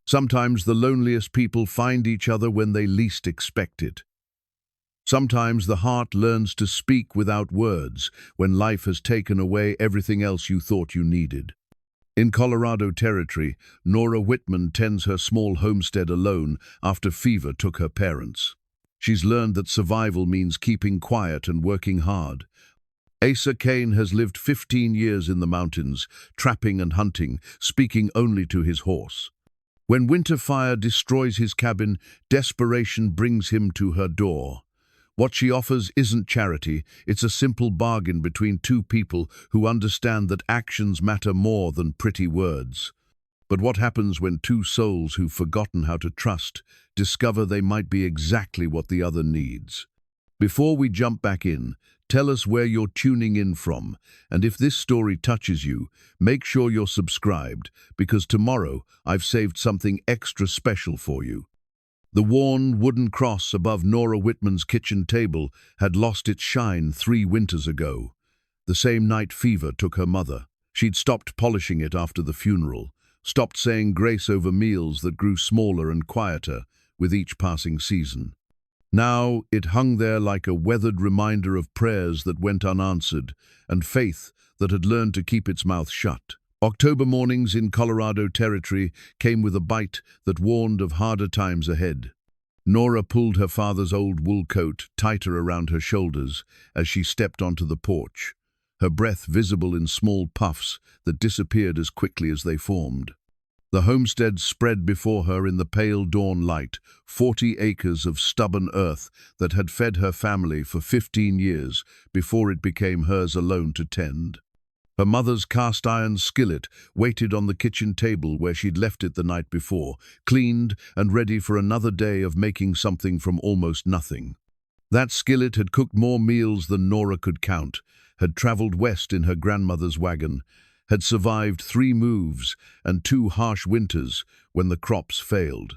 Sometimes the loneliest people find each other when they least expect it. Sometimes the heart learns to speak without words when life has taken away everything else you thought you needed. In Colorado Territory, Nora Whitman tends her small homestead alone after fever took her parents. She's learned that survival means keeping quiet and working hard. Asa Kane has lived 15 years in the mountains, trapping and hunting, speaking only to his horse. When winter fire destroys his cabin, desperation brings him to her door. What she offers isn't charity, it's a simple bargain between two people who understand that actions matter more than pretty words. But what happens when two souls who've forgotten how to trust discover they might be exactly what the other needs? Before we jump back in, tell us where you're tuning in from, and if this story touches you, make sure you're subscribed, because tomorrow I've saved something extra special for you. The worn wooden cross above Nora Whitman's kitchen table had lost its shine 3 winters ago. The same night fever took her mother. She'd stopped polishing it after the funeral, stopped saying grace over meals that grew smaller and quieter with each passing season. Now it hung there like a weathered reminder of prayers that went unanswered and faith that had learned to keep its mouth shut. October mornings in Colorado Territory came with a bite that warned of harder times ahead. Nora pulled her father's old wool coat tighter around her shoulders as she stepped onto the porch, her breath visible in small puffs that disappeared as quickly as they formed. The homestead spread before her in the pale dawn light, 40 acres of stubborn earth that had fed her family for 15 years before it became hers alone to tend. Her mother's cast-iron skillet waited on the kitchen table where she'd left it the night before, cleaned and ready for another day of making something from almost nothing. That skillet had cooked more meals than Nora could count, had traveled west in her grandmother's wagon, had survived 3 moves and 2 harsh winters when the crops failed.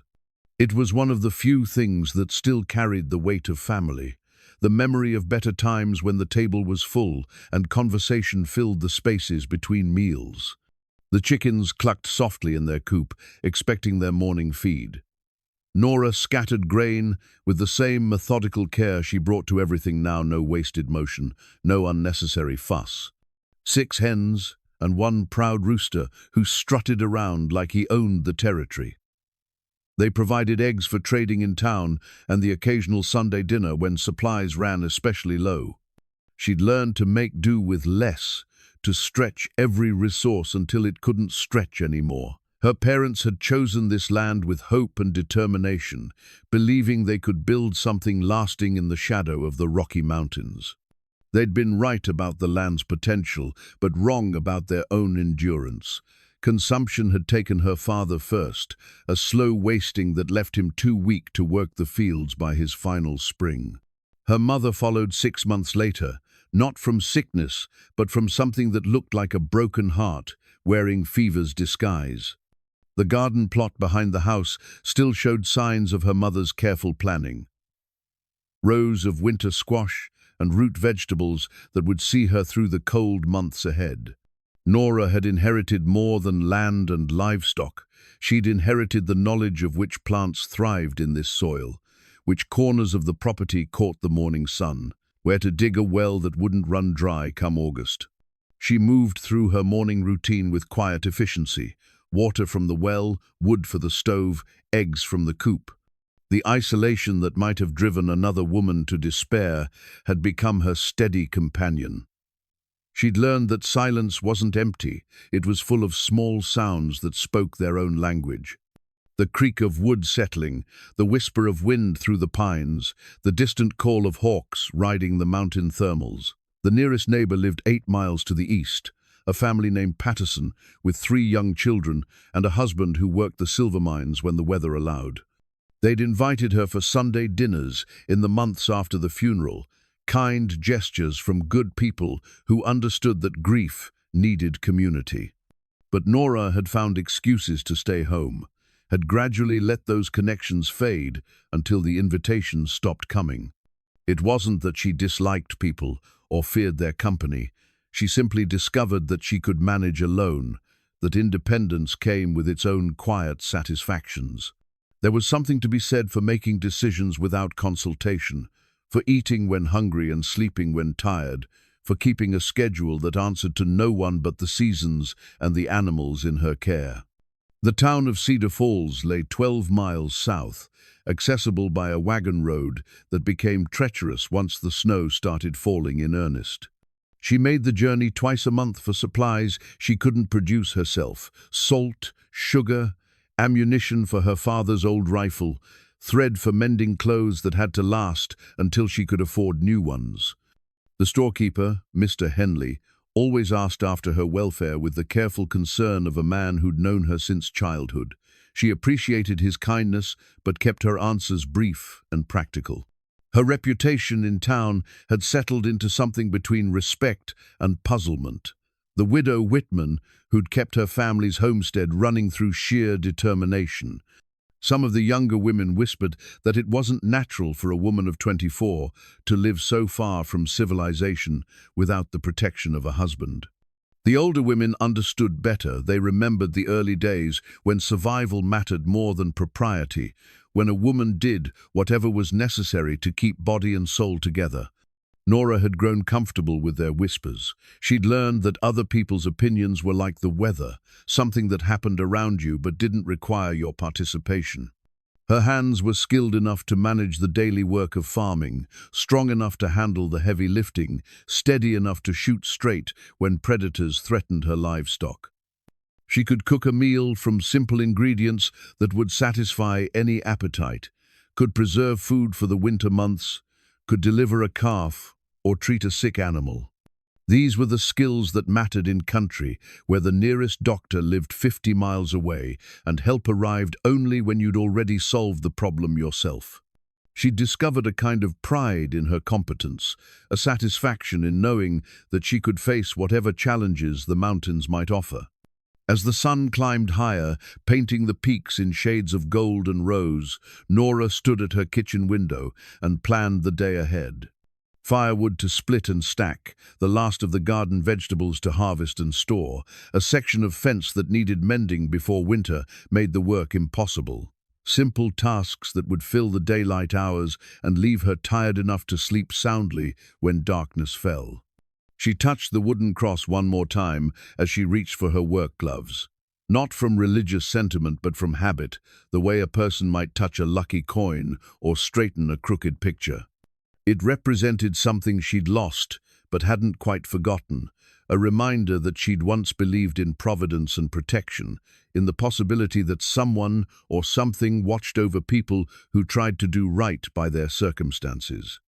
It was one of the few things that still carried the weight of family. The memory of better times when the table was full and conversation filled the spaces between meals. The chickens clucked softly in their coop, expecting their morning feed. Nora scattered grain with the same methodical care she brought to everything now, no wasted motion, no unnecessary fuss. 6 hens and 1 proud rooster who strutted around like he owned the territory. They provided eggs for trading in town and the occasional Sunday dinner when supplies ran especially low. She'd learned to make do with less, to stretch every resource until it couldn't stretch anymore. Her parents had chosen this land with hope and determination, believing they could build something lasting in the shadow of the Rocky Mountains. They'd been right about the land's potential, but wrong about their own endurance. Consumption had taken her father first, a slow wasting that left him too weak to work the fields by his final spring. Her mother followed 6 months later, not from sickness, but from something that looked like a broken heart, wearing fever's disguise. The garden plot behind the house still showed signs of her mother's careful planning. Rows of winter squash and root vegetables that would see her through the cold months ahead. Nora had inherited more than land and livestock. She'd inherited the knowledge of which plants thrived in this soil, which corners of the property caught the morning sun, where to dig a well that wouldn't run dry come August. She moved through her morning routine with quiet efficiency, water from the well, wood for the stove, eggs from the coop. The isolation that might have driven another woman to despair had become her steady companion. She'd learned that silence wasn't empty, it was full of small sounds that spoke their own language. The creak of wood settling, the whisper of wind through the pines, the distant call of hawks riding the mountain thermals. The nearest neighbor lived 8 miles to the east, a family named Patterson with 3 young children and a husband who worked the silver mines when the weather allowed. They'd invited her for Sunday dinners in the months after the funeral, kind gestures from good people who understood that grief needed community. But Nora had found excuses to stay home, had gradually let those connections fade until the invitations stopped coming. It wasn't that she disliked people or feared their company. She simply discovered that she could manage alone, that independence came with its own quiet satisfactions. There was something to be said for making decisions without consultation, for eating when hungry and sleeping when tired, for keeping a schedule that answered to no one but the seasons and the animals in her care. The town of Cedar Falls lay 12 miles south, accessible by a wagon road that became treacherous once the snow started falling in earnest. She made the journey twice a month for supplies she couldn't produce herself: salt, sugar, ammunition for her father's old rifle, thread for mending clothes that had to last until she could afford new ones. The storekeeper, Mr. Henley, always asked after her welfare with the careful concern of a man who'd known her since childhood. She appreciated his kindness, but kept her answers brief and practical. Her reputation in town had settled into something between respect and puzzlement. The widow Whitman, who'd kept her family's homestead running through sheer determination. Some of the younger women whispered that it wasn't natural for a woman of 24 to live so far from civilization without the protection of a husband. The older women understood better. They remembered the early days when survival mattered more than propriety, when a woman did whatever was necessary to keep body and soul together. Nora had grown comfortable with their whispers. She'd learned that other people's opinions were like the weather, something that happened around you but didn't require your participation. Her hands were skilled enough to manage the daily work of farming, strong enough to handle the heavy lifting, steady enough to shoot straight when predators threatened her livestock. She could cook a meal from simple ingredients that would satisfy any appetite, could preserve food for the winter months, could deliver a calf or treat a sick animal. These were the skills that mattered in country where the nearest doctor lived 50 miles away and help arrived only when you'd already solved the problem yourself. She'd discovered a kind of pride in her competence, a satisfaction in knowing that she could face whatever challenges the mountains might offer. As the sun climbed higher, painting the peaks in shades of gold and rose, Nora stood at her kitchen window and planned the day ahead. Firewood to split and stack, the last of the garden vegetables to harvest and store, a section of fence that needed mending before winter made the work impossible. Simple tasks that would fill the daylight hours and leave her tired enough to sleep soundly when darkness fell. She touched the wooden cross one more time as she reached for her work gloves. Not from religious sentiment but from habit, the way a person might touch a lucky coin or straighten a crooked picture. It represented something she'd lost but hadn't quite forgotten, a reminder that she'd once believed in providence and protection, in the possibility that someone or something watched over people who tried to do right by their circumstances.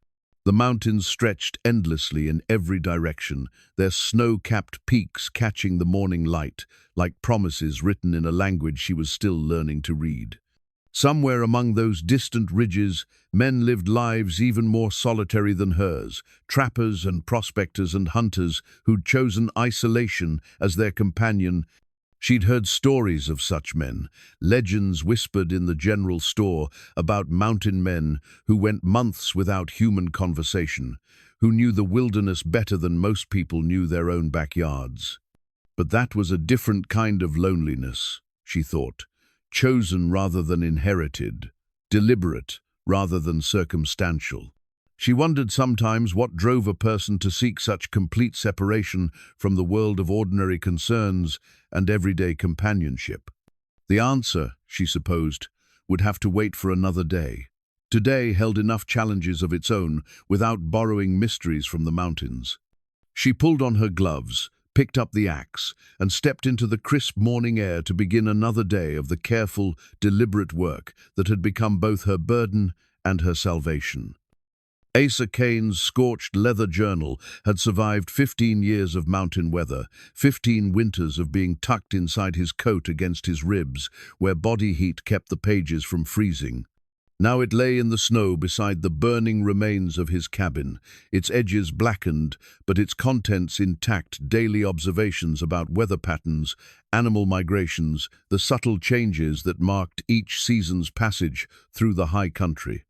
The mountains stretched endlessly in every direction, their snow-capped peaks catching the morning light, like promises written in a language she was still learning to read. Somewhere among those distant ridges, men lived lives even more solitary than hers, trappers and prospectors and hunters who'd chosen isolation as their companion. She'd heard stories of such men, legends whispered in the general store about mountain men who went months without human conversation, who knew the wilderness better than most people knew their own backyards. But that was a different kind of loneliness, she thought, chosen rather than inherited, deliberate rather than circumstantial. She wondered sometimes what drove a person to seek such complete separation from the world of ordinary concerns and everyday companionship. The answer, she supposed, would have to wait for another day. Today held enough challenges of its own without borrowing mysteries from the mountains. She pulled on her gloves, picked up the axe, and stepped into the crisp morning air to begin another day of the careful, deliberate work that had become both her burden and her salvation. Asa Kane's scorched leather journal had survived 15 years of mountain weather, 15 winters of being tucked inside his coat against his ribs, where body heat kept the pages from freezing. Now it lay in the snow beside the burning remains of his cabin, its edges blackened, but its contents intact: daily observations about weather patterns, animal migrations, the subtle changes that marked each season's passage through the high country.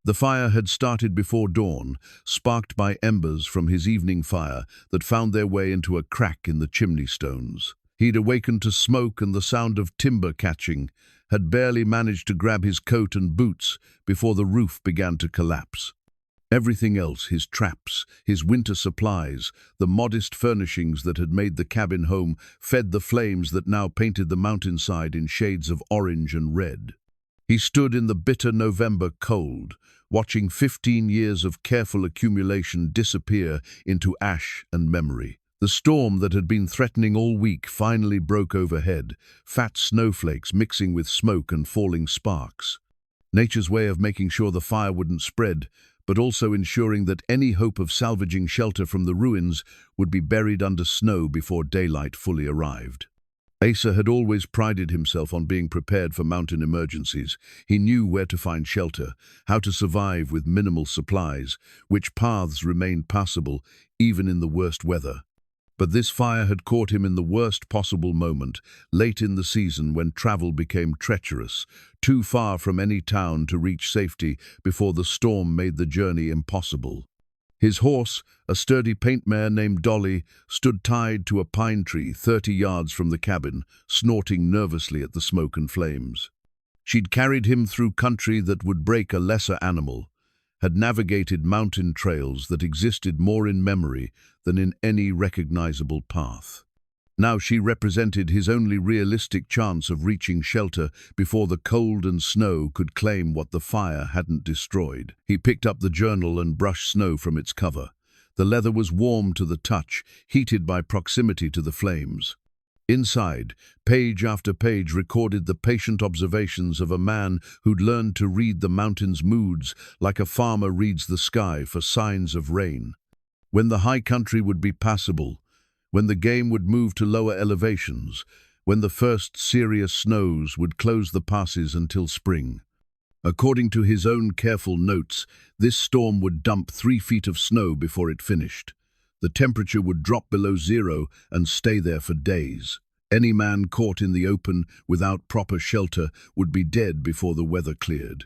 The fire had started before dawn, sparked by embers from his evening fire that found their way into a crack in the chimney stones. He'd awakened to smoke and the sound of timber catching, had barely managed to grab his coat and boots before the roof began to collapse. Everything else, his traps, his winter supplies, the modest furnishings that had made the cabin home, fed the flames that now painted the mountainside in shades of orange and red. He stood in the bitter November cold, watching 15 years of careful accumulation disappear into ash and memory. The storm that had been threatening all week finally broke overhead, fat snowflakes mixing with smoke and falling sparks. Nature's way of making sure the fire wouldn't spread, but also ensuring that any hope of salvaging shelter from the ruins would be buried under snow before daylight fully arrived. Asa had always prided himself on being prepared for mountain emergencies. He knew where to find shelter, how to survive with minimal supplies, which paths remained passable even in the worst weather. But this fire had caught him in the worst possible moment, late in the season when travel became treacherous, too far from any town to reach safety before the storm made the journey impossible. His horse, a sturdy paint mare named Dolly, stood tied to a pine tree 30 yards from the cabin, snorting nervously at the smoke and flames. She'd carried him through country that would break a lesser animal, had navigated mountain trails that existed more in memory than in any recognizable path. Now she represented his only realistic chance of reaching shelter before the cold and snow could claim what the fire hadn't destroyed. He picked up the journal and brushed snow from its cover. The leather was warm to the touch, heated by proximity to the flames. Inside, page after page recorded the patient observations of a man who'd learned to read the mountain's moods like a farmer reads the sky for signs of rain. When the high country would be passable, when the game would move to lower elevations, when the first serious snows would close the passes until spring. According to his own careful notes, this storm would dump 3 feet of snow before it finished. The temperature would drop below zero and stay there for days. Any man caught in the open without proper shelter would be dead before the weather cleared.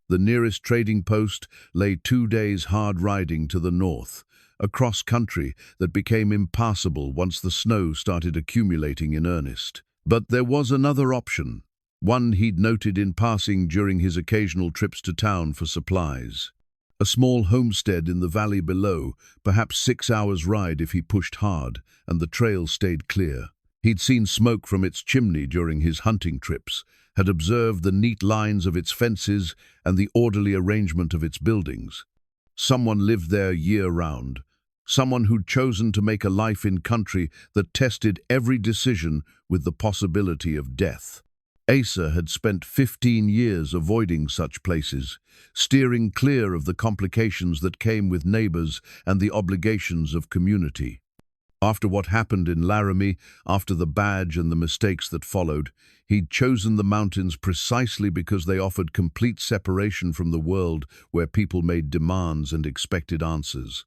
The nearest trading post lay 2 days hard riding to the north, across country that became impassable once the snow started accumulating in earnest. But there was another option, one he'd noted in passing during his occasional trips to town for supplies. A small homestead in the valley below, perhaps 6 hours' ride if he pushed hard, and the trail stayed clear. He'd seen smoke from its chimney during his hunting trips, had observed the neat lines of its fences and the orderly arrangement of its buildings. Someone lived there year-round, someone who'd chosen to make a life in country that tested every decision with the possibility of death. Asa had spent 15 years avoiding such places, steering clear of the complications that came with neighbors and the obligations of community. After what happened in Laramie, after the badge and the mistakes that followed, he'd chosen the mountains precisely because they offered complete separation from the world where people made demands and expected answers.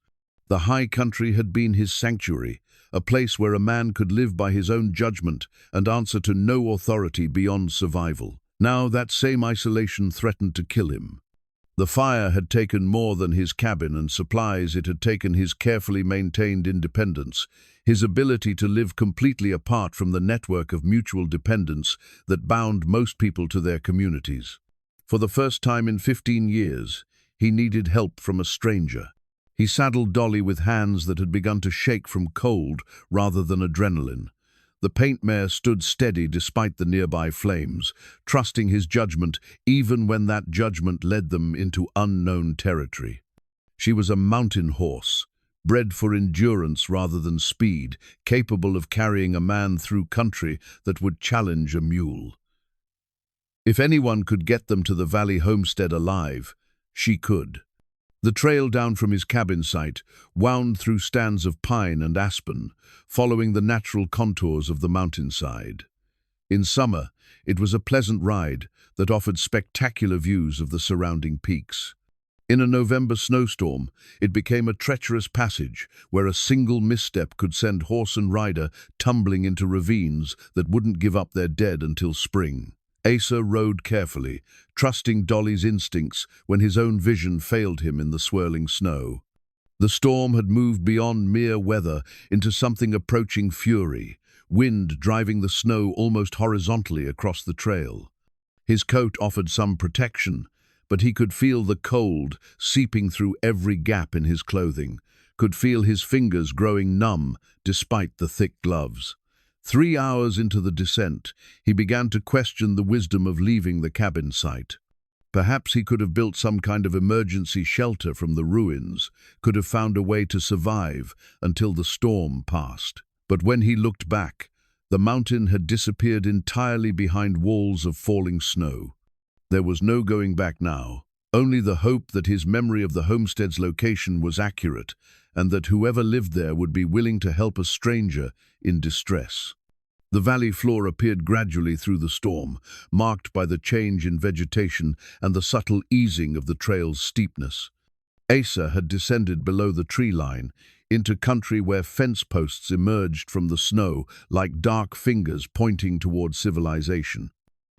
The high country had been his sanctuary, a place where a man could live by his own judgment and answer to no authority beyond survival. Now that same isolation threatened to kill him. The fire had taken more than his cabin and supplies, it had taken his carefully maintained independence, his ability to live completely apart from the network of mutual dependence that bound most people to their communities. For the first time in 15 years, he needed help from a stranger. He saddled Dolly with hands that had begun to shake from cold rather than adrenaline. The paint mare stood steady despite the nearby flames, trusting his judgment even when that judgment led them into unknown territory. She was a mountain horse, bred for endurance rather than speed, capable of carrying a man through country that would challenge a mule. If anyone could get them to the valley homestead alive, she could. The trail down from his cabin site wound through stands of pine and aspen, following the natural contours of the mountainside. In summer, it was a pleasant ride that offered spectacular views of the surrounding peaks. In a November snowstorm, it became a treacherous passage where a single misstep could send horse and rider tumbling into ravines that wouldn't give up their dead until spring. Asa rode carefully, trusting Dolly's instincts when his own vision failed him in the swirling snow. The storm had moved beyond mere weather into something approaching fury, wind driving the snow almost horizontally across the trail. His coat offered some protection, but he could feel the cold seeping through every gap in his clothing, could feel his fingers growing numb despite the thick gloves. 3 hours into the descent, he began to question the wisdom of leaving the cabin site. Perhaps he could have built some kind of emergency shelter from the ruins, could have found a way to survive until the storm passed. But when he looked back, the mountain had disappeared entirely behind walls of falling snow. There was no going back now, only the hope that his memory of the homestead's location was accurate and that whoever lived there would be willing to help a stranger in distress. The valley floor appeared gradually through the storm, marked by the change in vegetation and the subtle easing of the trail's steepness. Asa had descended below the tree line, into country where fence posts emerged from the snow like dark fingers pointing toward civilization.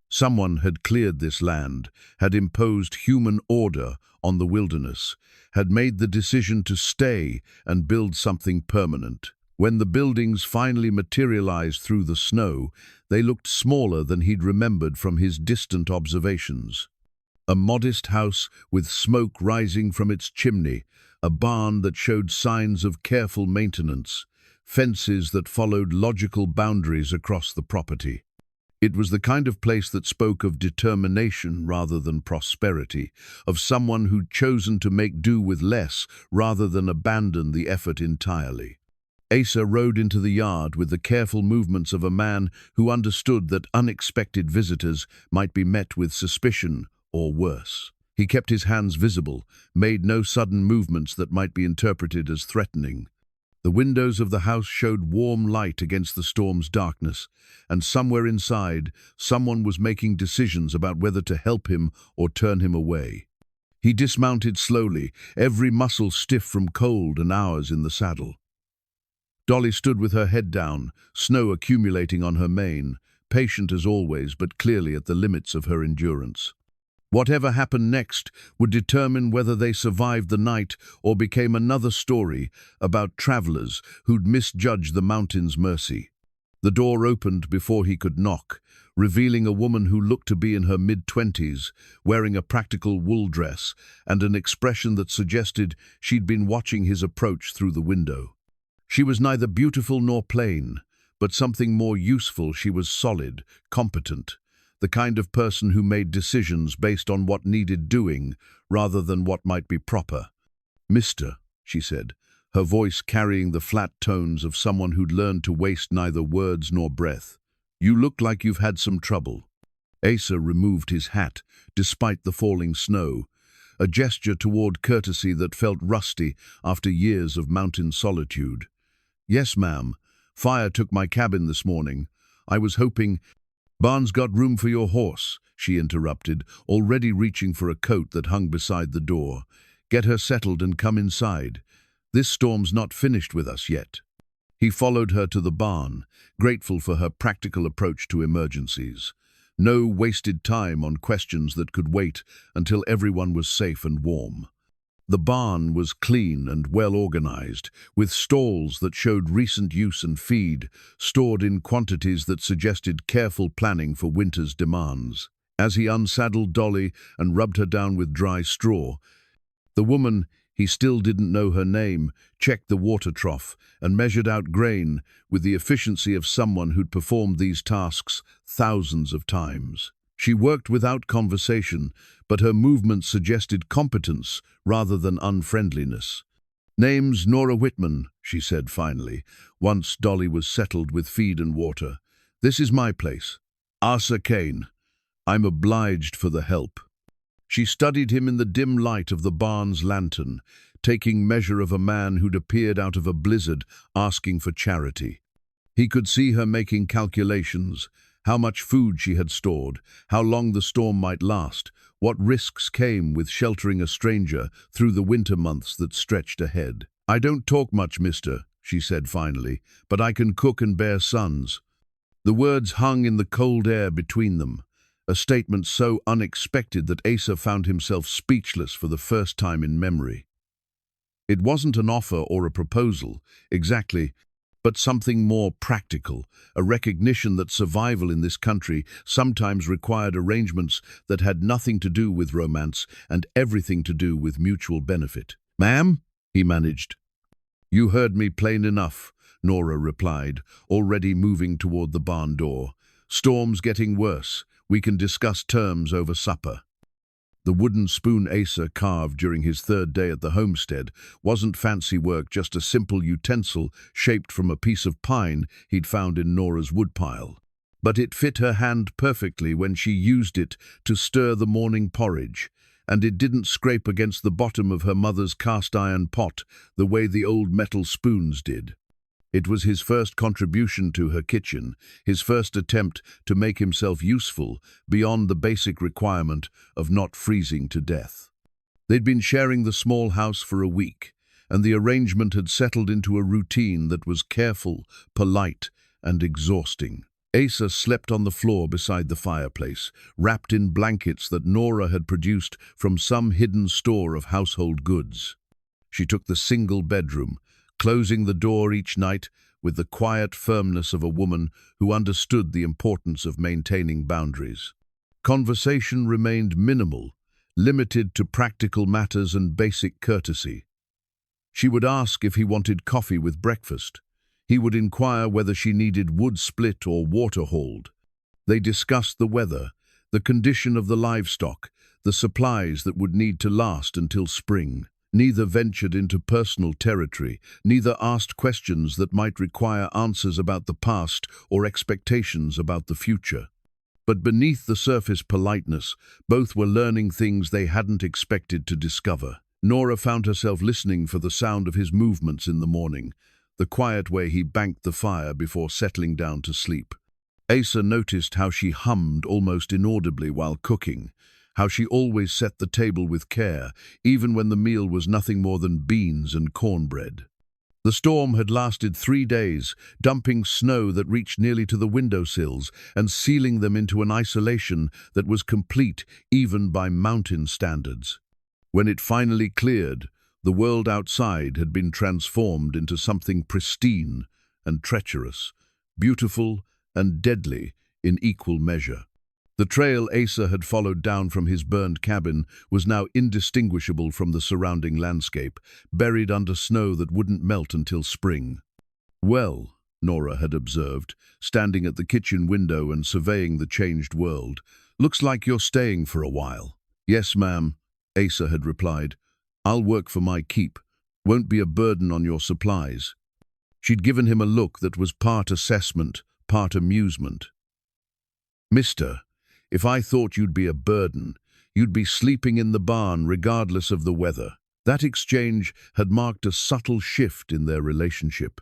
Someone had cleared this land, had imposed human order on the wilderness, had made the decision to stay and build something permanent. When the buildings finally materialized through the snow, they looked smaller than he'd remembered from his distant observations. A modest house with smoke rising from its chimney, a barn that showed signs of careful maintenance, fences that followed logical boundaries across the property. It was the kind of place that spoke of determination rather than prosperity, of someone who'd chosen to make do with less rather than abandon the effort entirely. Asa rode into the yard with the careful movements of a man who understood that unexpected visitors might be met with suspicion or worse. He kept his hands visible, made no sudden movements that might be interpreted as threatening. The windows of the house showed warm light against the storm's darkness, and somewhere inside, someone was making decisions about whether to help him or turn him away. He dismounted slowly, every muscle stiff from cold and hours in the saddle. Dolly stood with her head down, snow accumulating on her mane, patient as always, but clearly at the limits of her endurance. Whatever happened next would determine whether they survived the night or became another story about travelers who'd misjudged the mountain's mercy. The door opened before he could knock, revealing a woman who looked to be in her mid-20s, wearing a practical wool dress and an expression that suggested she'd been watching his approach through the window. She was neither beautiful nor plain, but something more useful. She was solid, competent, the kind of person who made decisions based on what needed doing rather than what might be proper. "Mister," she said, her voice carrying the flat tones of someone who'd learned to waste neither words nor breath. "You look like you've had some trouble." Asa removed his hat, despite the falling snow, a gesture toward courtesy that felt rusty after years of mountain solitude. "Yes, ma'am. Fire took my cabin this morning. I was hoping—" "Barn's got room for your horse," she interrupted, already reaching for a coat that hung beside the door. "Get her settled and come inside. This storm's not finished with us yet." He followed her to the barn, grateful for her practical approach to emergencies. No wasted time on questions that could wait until everyone was safe and warm. The barn was clean and well organized, with stalls that showed recent use and feed, stored in quantities that suggested careful planning for winter's demands. As he unsaddled Dolly and rubbed her down with dry straw, the woman, he still didn't know her name, checked the water trough and measured out grain with the efficiency of someone who'd performed these tasks thousands of times. She worked without conversation, but her movements suggested competence rather than unfriendliness. "Name's Nora Whitman," she said finally, once Dolly was settled with feed and water. "This is my place. Asa Kane. I'm obliged for the help." She studied him in the dim light of the barn's lantern, taking measure of a man who'd appeared out of a blizzard asking for charity. He could see her making calculations, how much food she had stored, how long the storm might last, what risks came with sheltering a stranger through the winter months that stretched ahead. "I don't talk much, mister," she said finally, "but I can cook and bear sons." The words hung in the cold air between them, a statement so unexpected that Asa found himself speechless for the first time in memory. It wasn't an offer or a proposal, exactly. but something more practical, a recognition that survival in this country sometimes required arrangements that had nothing to do with romance and everything to do with mutual benefit. "Ma'am?" he managed. "You heard me plain enough," Nora replied, already moving toward the barn door. "Storm's getting worse. We can discuss terms over supper." The wooden spoon Asa carved during his third day at the homestead wasn't fancy work, just a simple utensil shaped from a piece of pine he'd found in Nora's woodpile. But it fit her hand perfectly when she used it to stir the morning porridge, and it didn't scrape against the bottom of her mother's cast-iron pot the way the old metal spoons did. It was his first contribution to her kitchen, his first attempt to make himself useful beyond the basic requirement of not freezing to death. They'd been sharing the small house for a week, and the arrangement had settled into a routine that was careful, polite, and exhausting. Asa slept on the floor beside the fireplace, wrapped in blankets that Nora had produced from some hidden store of household goods. She took the single bedroom, closing the door each night with the quiet firmness of a woman who understood the importance of maintaining boundaries. Conversation remained minimal, limited to practical matters and basic courtesy. She would ask if he wanted coffee with breakfast. He would inquire whether she needed wood split or water hauled. They discussed the weather, the condition of the livestock, the supplies that would need to last until spring. Neither ventured into personal territory, neither asked questions that might require answers about the past or expectations about the future. But beneath the surface politeness, both were learning things they hadn't expected to discover. Nora found herself listening for the sound of his movements in the morning, the quiet way he banked the fire before settling down to sleep. Asa noticed how she hummed almost inaudibly while cooking, how she always set the table with care, even when the meal was nothing more than beans and cornbread. The storm had lasted 3 days, dumping snow that reached nearly to the windowsills and sealing them into an isolation that was complete even by mountain standards. When it finally cleared, the world outside had been transformed into something pristine and treacherous, beautiful and deadly in equal measure. The trail Asa had followed down from his burned cabin was now indistinguishable from the surrounding landscape, buried under snow that wouldn't melt until spring. "Well," Nora had observed, standing at the kitchen window and surveying the changed world, "looks like you're staying for a while." "Yes, ma'am," Asa had replied. "I'll work for my keep. Won't be a burden on your supplies." She'd given him a look that was part assessment, part amusement. "Mister, if I thought you'd be a burden, you'd be sleeping in the barn regardless of the weather." That exchange had marked a subtle shift in their relationship,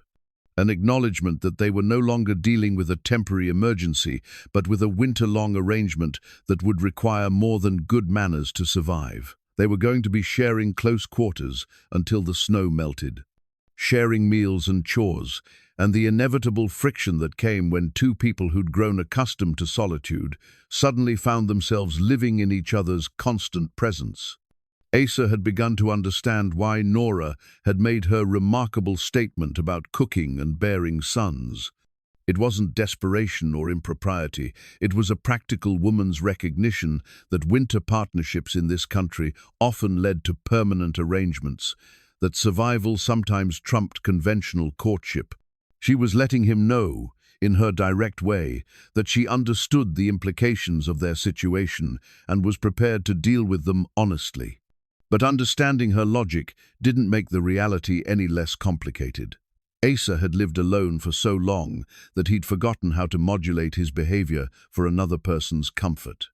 an acknowledgement that they were no longer dealing with a temporary emergency, but with a winter-long arrangement that would require more than good manners to survive. They were going to be sharing close quarters until the snow melted, sharing meals and chores, and the inevitable friction that came when two people who'd grown accustomed to solitude suddenly found themselves living in each other's constant presence. Asa had begun to understand why Nora had made her remarkable statement about cooking and bearing sons. It wasn't desperation or impropriety. It was a practical woman's recognition that winter partnerships in this country often led to permanent arrangements, that survival sometimes trumped conventional courtship. She was letting him know, in her direct way, that she understood the implications of their situation and was prepared to deal with them honestly. But understanding her logic didn't make the reality any less complicated. Asa had lived alone for so long that he'd forgotten how to modulate his behavior for another person's comfort.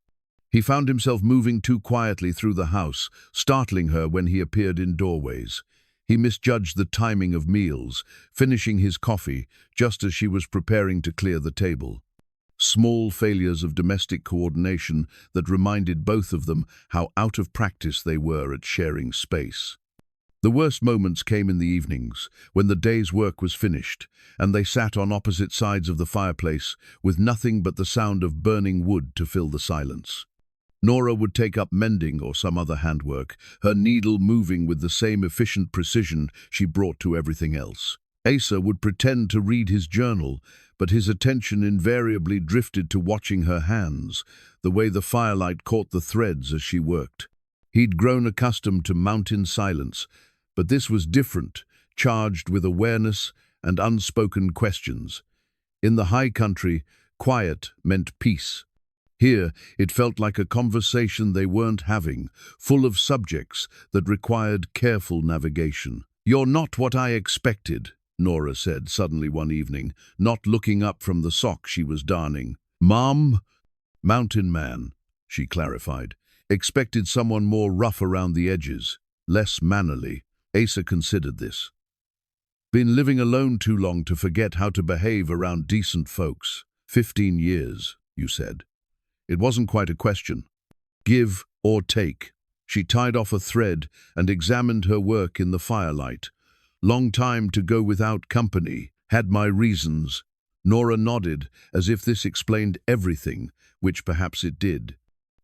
He found himself moving too quietly through the house, startling her when he appeared in doorways. He misjudged the timing of meals, finishing his coffee just as she was preparing to clear the table. Small failures of domestic coordination that reminded both of them how out of practice they were at sharing space. The worst moments came in the evenings, when the day's work was finished, and they sat on opposite sides of the fireplace with nothing but the sound of burning wood to fill the silence. Nora would take up mending or some other handwork, her needle moving with the same efficient precision she brought to everything else. Asa would pretend to read his journal, but his attention invariably drifted to watching her hands, the way the firelight caught the threads as she worked. He'd grown accustomed to mountain silence, but this was different, charged with awareness and unspoken questions. In the high country, quiet meant peace. Here, it felt like a conversation they weren't having, full of subjects that required careful navigation. "You're not what I expected," Nora said suddenly one evening, not looking up from the sock she was darning. "Mom?" "Mountain man," she clarified. "Expected someone more rough around the edges, less mannerly." Asa considered this. "Been living alone too long to forget how to behave around decent folks. 15 years, you said." It wasn't quite a question. Give or take. She tied off a thread and examined her work in the firelight. "Long time to go without company. Had my reasons." Nora nodded, as if this explained everything, which perhaps it did.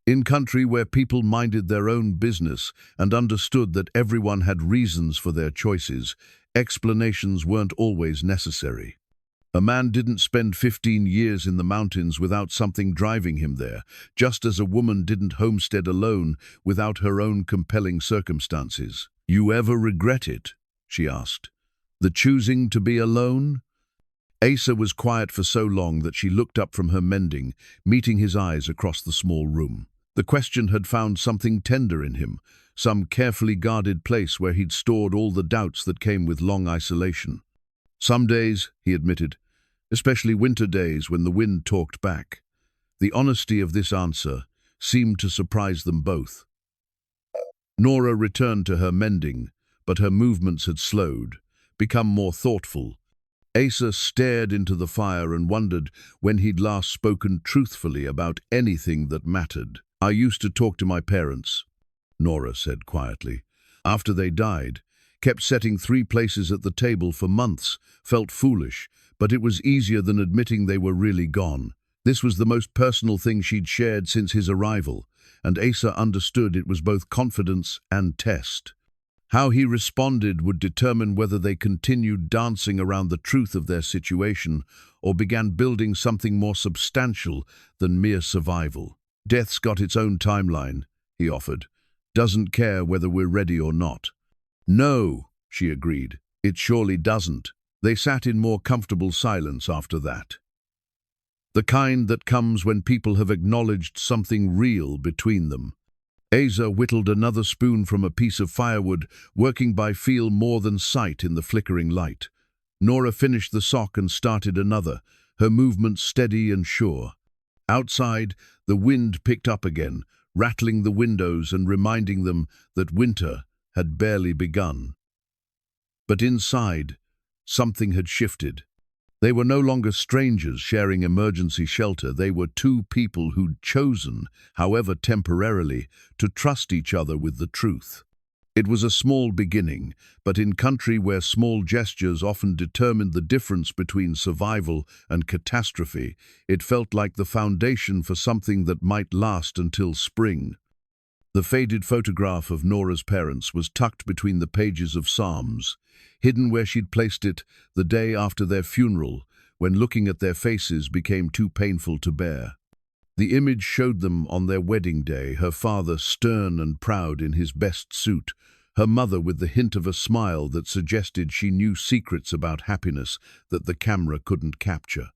In country where people minded their own business and understood that everyone had reasons for their choices, explanations weren't always necessary. A man didn't spend 15 years in the mountains without something driving him there, just as a woman didn't homestead alone without her own compelling circumstances. "You ever regret it?" she asked. "The choosing to be alone?" Asa was quiet for so long that she looked up from her mending, meeting his eyes across the small room. The question had found something tender in him, some carefully guarded place where he'd stored all the doubts that came with long isolation. "Some days," he admitted, "especially winter days when the wind talked back." The honesty of this answer seemed to surprise them both. Nora returned to her mending, but her movements had slowed, become more thoughtful. Asa stared into the fire and wondered when he'd last spoken truthfully about anything that mattered. "I used to talk to my parents," Nora said quietly. "After they died, kept setting 3 places at the table for months, felt foolish, but it was easier than admitting they were really gone." This was the most personal thing she'd shared since his arrival, and Asa understood it was both confidence and test. How he responded would determine whether they continued dancing around the truth of their situation or began building something more substantial than mere survival. "Death's got its own timeline," he offered. "Doesn't care whether we're ready or not." "No," she agreed. "It surely doesn't." They sat in more comfortable silence after that. The kind that comes when people have acknowledged something real between them. Asa whittled another spoon from a piece of firewood, working by feel more than sight in the flickering light. Nora finished the sock and started another, her movements steady and sure. Outside, the wind picked up again, rattling the windows and reminding them that winter had barely begun. But inside, something had shifted. They were no longer strangers sharing emergency shelter. They were 2 people who'd chosen, however temporarily, to trust each other with the truth. It was a small beginning, but in country where small gestures often determined the difference between survival and catastrophe, it felt like the foundation for something that might last until spring. The faded photograph of Nora's parents was tucked between the pages of Psalms, hidden where she'd placed it the day after their funeral, when looking at their faces became too painful to bear. The image showed them on their wedding day, her father stern and proud in his best suit, her mother with the hint of a smile that suggested she knew secrets about happiness that the camera couldn't capture.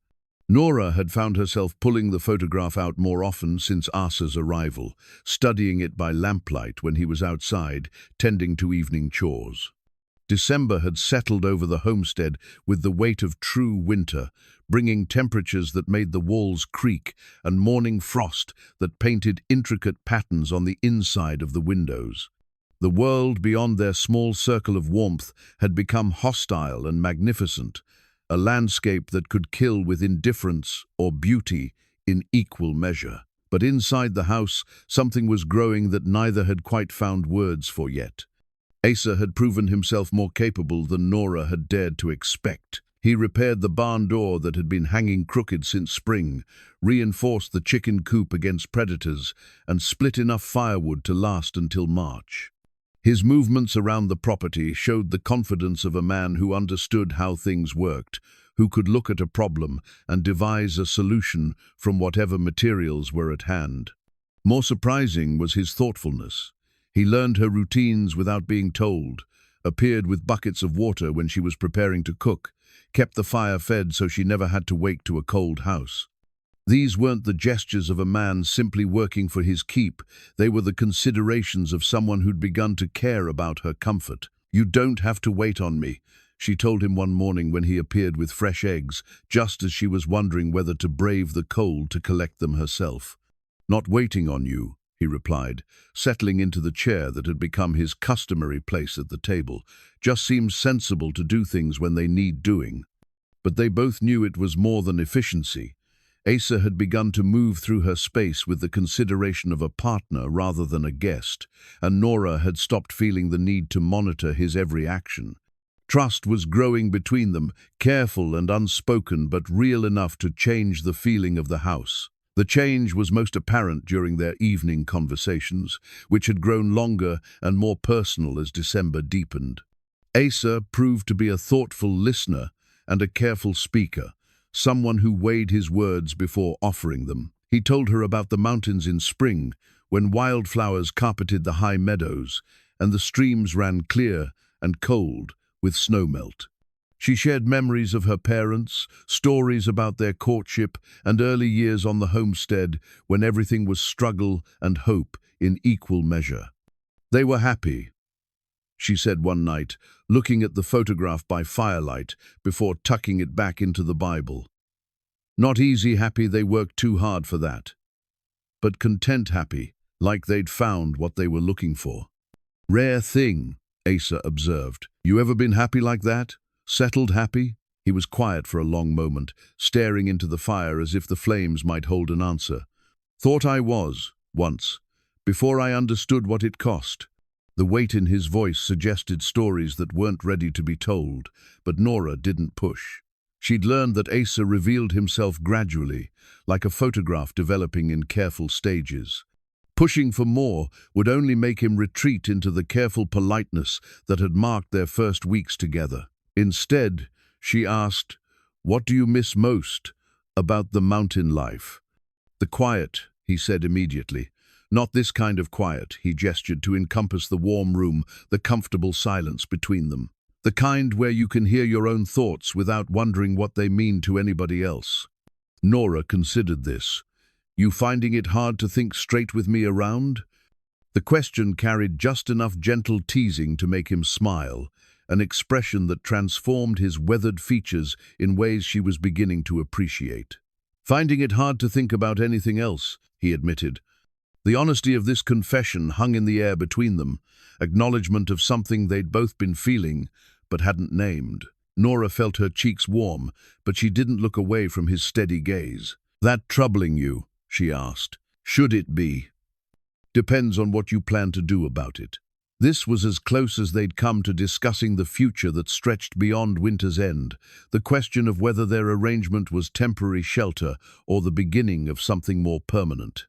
Nora had found herself pulling the photograph out more often since Asa's arrival, studying it by lamplight when he was outside, tending to evening chores. December had settled over the homestead with the weight of true winter, bringing temperatures that made the walls creak and morning frost that painted intricate patterns on the inside of the windows. The world beyond their small circle of warmth had become hostile and magnificent, a landscape that could kill with indifference or beauty in equal measure. But inside the house, something was growing that neither had quite found words for yet. Asa had proven himself more capable than Nora had dared to expect. He repaired the barn door that had been hanging crooked since spring, reinforced the chicken coop against predators, and split enough firewood to last until March. His movements around the property showed the confidence of a man who understood how things worked, who could look at a problem and devise a solution from whatever materials were at hand. More surprising was his thoughtfulness. He learned her routines without being told, appeared with buckets of water when she was preparing to cook, kept the fire fed so she never had to wake to a cold house. These weren't the gestures of a man simply working for his keep, they were the considerations of someone who'd begun to care about her comfort. "You don't have to wait on me," she told him one morning when he appeared with fresh eggs, just as she was wondering whether to brave the cold to collect them herself. "Not waiting on you," he replied, settling into the chair that had become his customary place at the table. "Just seems sensible to do things when they need doing." But they both knew it was more than efficiency. Asa had begun to move through her space with the consideration of a partner rather than a guest, and Nora had stopped feeling the need to monitor his every action. Trust was growing between them, careful and unspoken but real enough to change the feeling of the house. The change was most apparent during their evening conversations, which had grown longer and more personal as December deepened. Asa proved to be a thoughtful listener and a careful speaker, someone who weighed his words before offering them. He told her about the mountains in spring, when wildflowers carpeted the high meadows, and the streams ran clear and cold with snowmelt. She shared memories of her parents, stories about their courtship, and early years on the homestead when everything was struggle and hope in equal measure. "They were happy," she said one night, looking at the photograph by firelight before tucking it back into the Bible. "Not easy happy, they worked too hard for that. But content happy, like they'd found what they were looking for." "Rare thing," Asa observed. "You ever been happy like that? Settled happy?" He was quiet for a long moment, staring into the fire as if the flames might hold an answer. "Thought I was, once, before I understood what it cost." The weight in his voice suggested stories that weren't ready to be told, but Nora didn't push. She'd learned that Asa revealed himself gradually, like a photograph developing in careful stages. Pushing for more would only make him retreat into the careful politeness that had marked their first weeks together. Instead, she asked, "What do you miss most about the mountain life?" "The quiet," he said immediately. "Not this kind of quiet," he gestured to encompass the warm room, the comfortable silence between them. "The kind where you can hear your own thoughts without wondering what they mean to anybody else." Nora considered this. "You finding it hard to think straight with me around?" The question carried just enough gentle teasing to make him smile, an expression that transformed his weathered features in ways she was beginning to appreciate. "Finding it hard to think about anything else," he admitted. The honesty of this confession hung in the air between them, acknowledgement of something they'd both been feeling, but hadn't named. Nora felt her cheeks warm, but she didn't look away from his steady gaze. "That troubling you?" she asked. "Should it be?" "Depends on what you plan to do about it." This was as close as they'd come to discussing the future that stretched beyond winter's end, the question of whether their arrangement was temporary shelter or the beginning of something more permanent.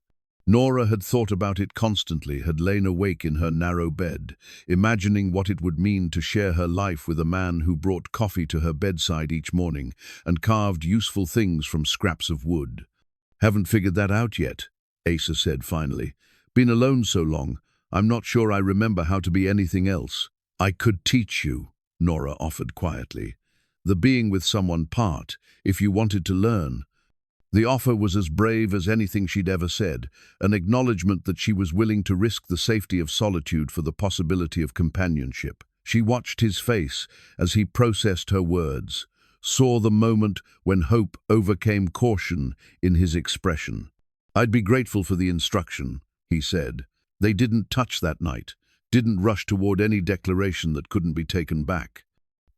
Nora had thought about it constantly, had lain awake in her narrow bed, imagining what it would mean to share her life with a man who brought coffee to her bedside each morning and carved useful things from scraps of wood. "Haven't figured that out yet," Asa said finally. "Been alone so long, I'm not sure I remember how to be anything else." "I could teach you," Nora offered quietly. "The being with someone part, if you wanted to learn." The offer was as brave as anything she'd ever said, an acknowledgement that she was willing to risk the safety of solitude for the possibility of companionship. She watched his face as he processed her words, saw the moment when hope overcame caution in his expression. "I'd be grateful for the instruction," he said. They didn't touch that night, didn't rush toward any declaration that couldn't be taken back.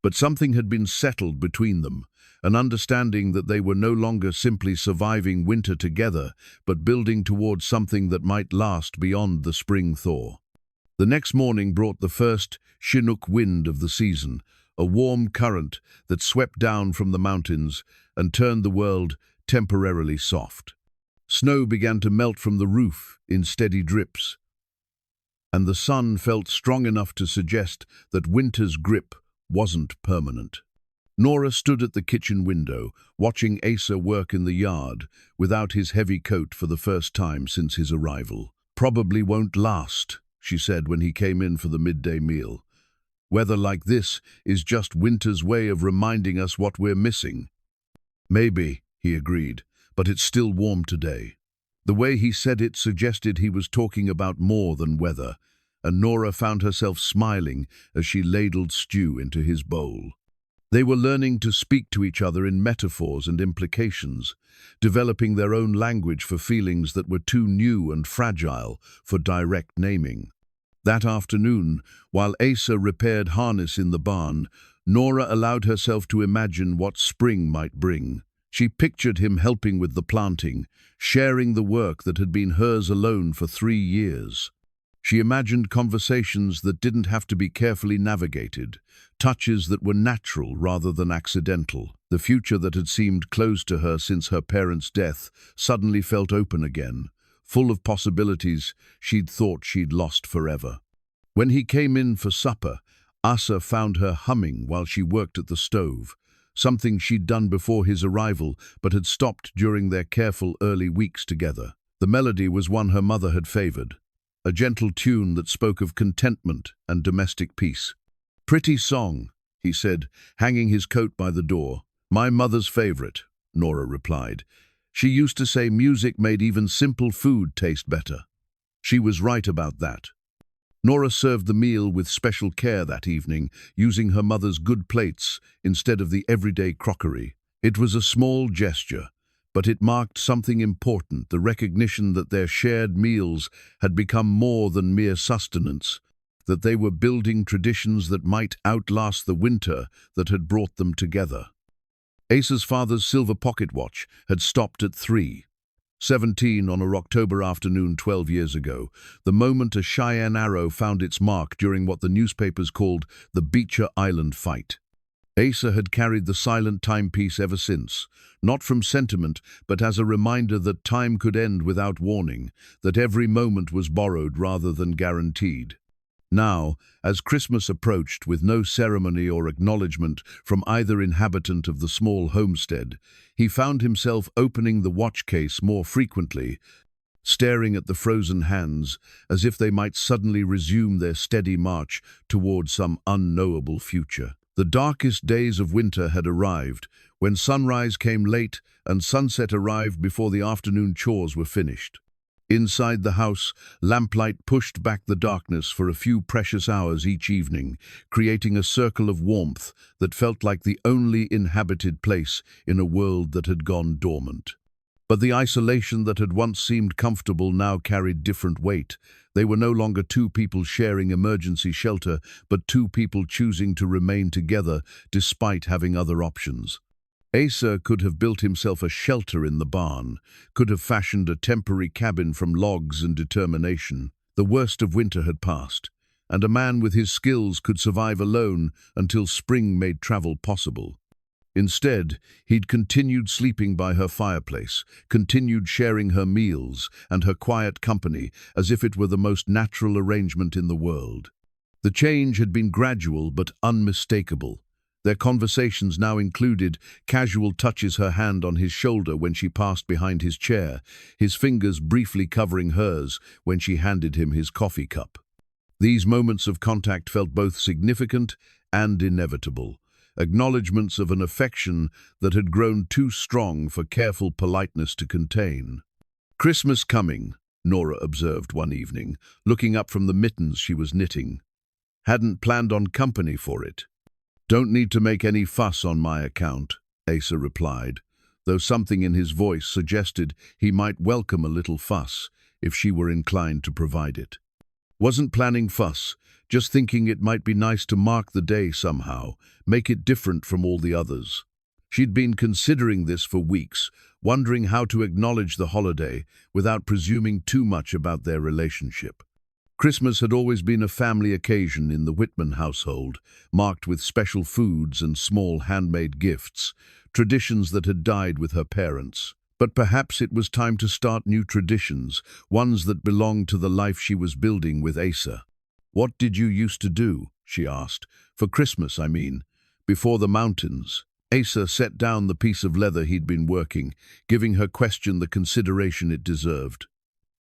But something had been settled between them, an understanding that they were no longer simply surviving winter together, but building towards something that might last beyond the spring thaw. The next morning brought the first Chinook wind of the season, a warm current that swept down from the mountains and turned the world temporarily soft. Snow began to melt from the roof in steady drips, and the sun felt strong enough to suggest that winter's grip wasn't permanent. Nora stood at the kitchen window, watching Asa work in the yard without his heavy coat for the first time since his arrival. "Probably won't last," she said when he came in for the midday meal. "Weather like this is just winter's way of reminding us what we're missing." "Maybe," he agreed, "but it's still warm today." The way he said it suggested he was talking about more than weather, and Nora found herself smiling as she ladled stew into his bowl. They were learning to speak to each other in metaphors and implications, developing their own language for feelings that were too new and fragile for direct naming. That afternoon, while Asa repaired harness in the barn, Nora allowed herself to imagine what spring might bring. She pictured him helping with the planting, sharing the work that had been hers alone for 3 years. She imagined conversations that didn't have to be carefully navigated, touches that were natural rather than accidental. The future that had seemed closed to her since her parents' death suddenly felt open again, full of possibilities she'd thought she'd lost forever. When he came in for supper, Asa found her humming while she worked at the stove, something she'd done before his arrival but had stopped during their careful early weeks together. The melody was one her mother had favored, a gentle tune that spoke of contentment and domestic peace. "Pretty song," he said, hanging his coat by the door. "My mother's favorite," Nora replied. "She used to say music made even simple food taste better." She was right about that. Nora served the meal with special care that evening, using her mother's good plates instead of the everyday crockery. It was a small gesture, but it marked something important, the recognition that their shared meals had become more than mere sustenance, that they were building traditions that might outlast the winter that had brought them together. Asa's father's silver pocket watch had stopped at 3:17 on a October afternoon 12 years ago, the moment a Cheyenne arrow found its mark during what the newspapers called the Beecher Island fight. Asa had carried the silent timepiece ever since, not from sentiment, but as a reminder that time could end without warning, that every moment was borrowed rather than guaranteed. Now, as Christmas approached with no ceremony or acknowledgement from either inhabitant of the small homestead, he found himself opening the watch case more frequently, staring at the frozen hands as if they might suddenly resume their steady march toward some unknowable future. The darkest days of winter had arrived, when sunrise came late and sunset arrived before the afternoon chores were finished. Inside the house, lamplight pushed back the darkness for a few precious hours each evening, creating a circle of warmth that felt like the only inhabited place in a world that had gone dormant. But the isolation that had once seemed comfortable now carried different weight. They were no longer two people sharing emergency shelter, but two people choosing to remain together despite having other options. Asa could have built himself a shelter in the barn, could have fashioned a temporary cabin from logs and determination. The worst of winter had passed, and a man with his skills could survive alone until spring made travel possible. Instead, he'd continued sleeping by her fireplace, continued sharing her meals and her quiet company as if it were the most natural arrangement in the world. The change had been gradual but unmistakable. Their conversations now included casual touches, her hand on his shoulder when she passed behind his chair, his fingers briefly covering hers when she handed him his coffee cup. These moments of contact felt both significant and inevitable, acknowledgements of an affection that had grown too strong for careful politeness to contain. "Christmas coming," Nora observed one evening, looking up from the mittens she was knitting. "Hadn't planned on company for it." "Don't need to make any fuss on my account," Asa replied, though something in his voice suggested he might welcome a little fuss if she were inclined to provide it. "Wasn't planning fuss, just thinking it might be nice to mark the day somehow, make it different from all the others." She'd been considering this for weeks, wondering how to acknowledge the holiday without presuming too much about their relationship. Christmas had always been a family occasion in the Whitman household, marked with special foods and small handmade gifts, traditions that had died with her parents. But perhaps it was time to start new traditions, ones that belonged to the life she was building with Asa. "What did you used to do?" she asked. "For Christmas, I mean. Before the mountains." Asa set down the piece of leather he'd been working, giving her question the consideration it deserved.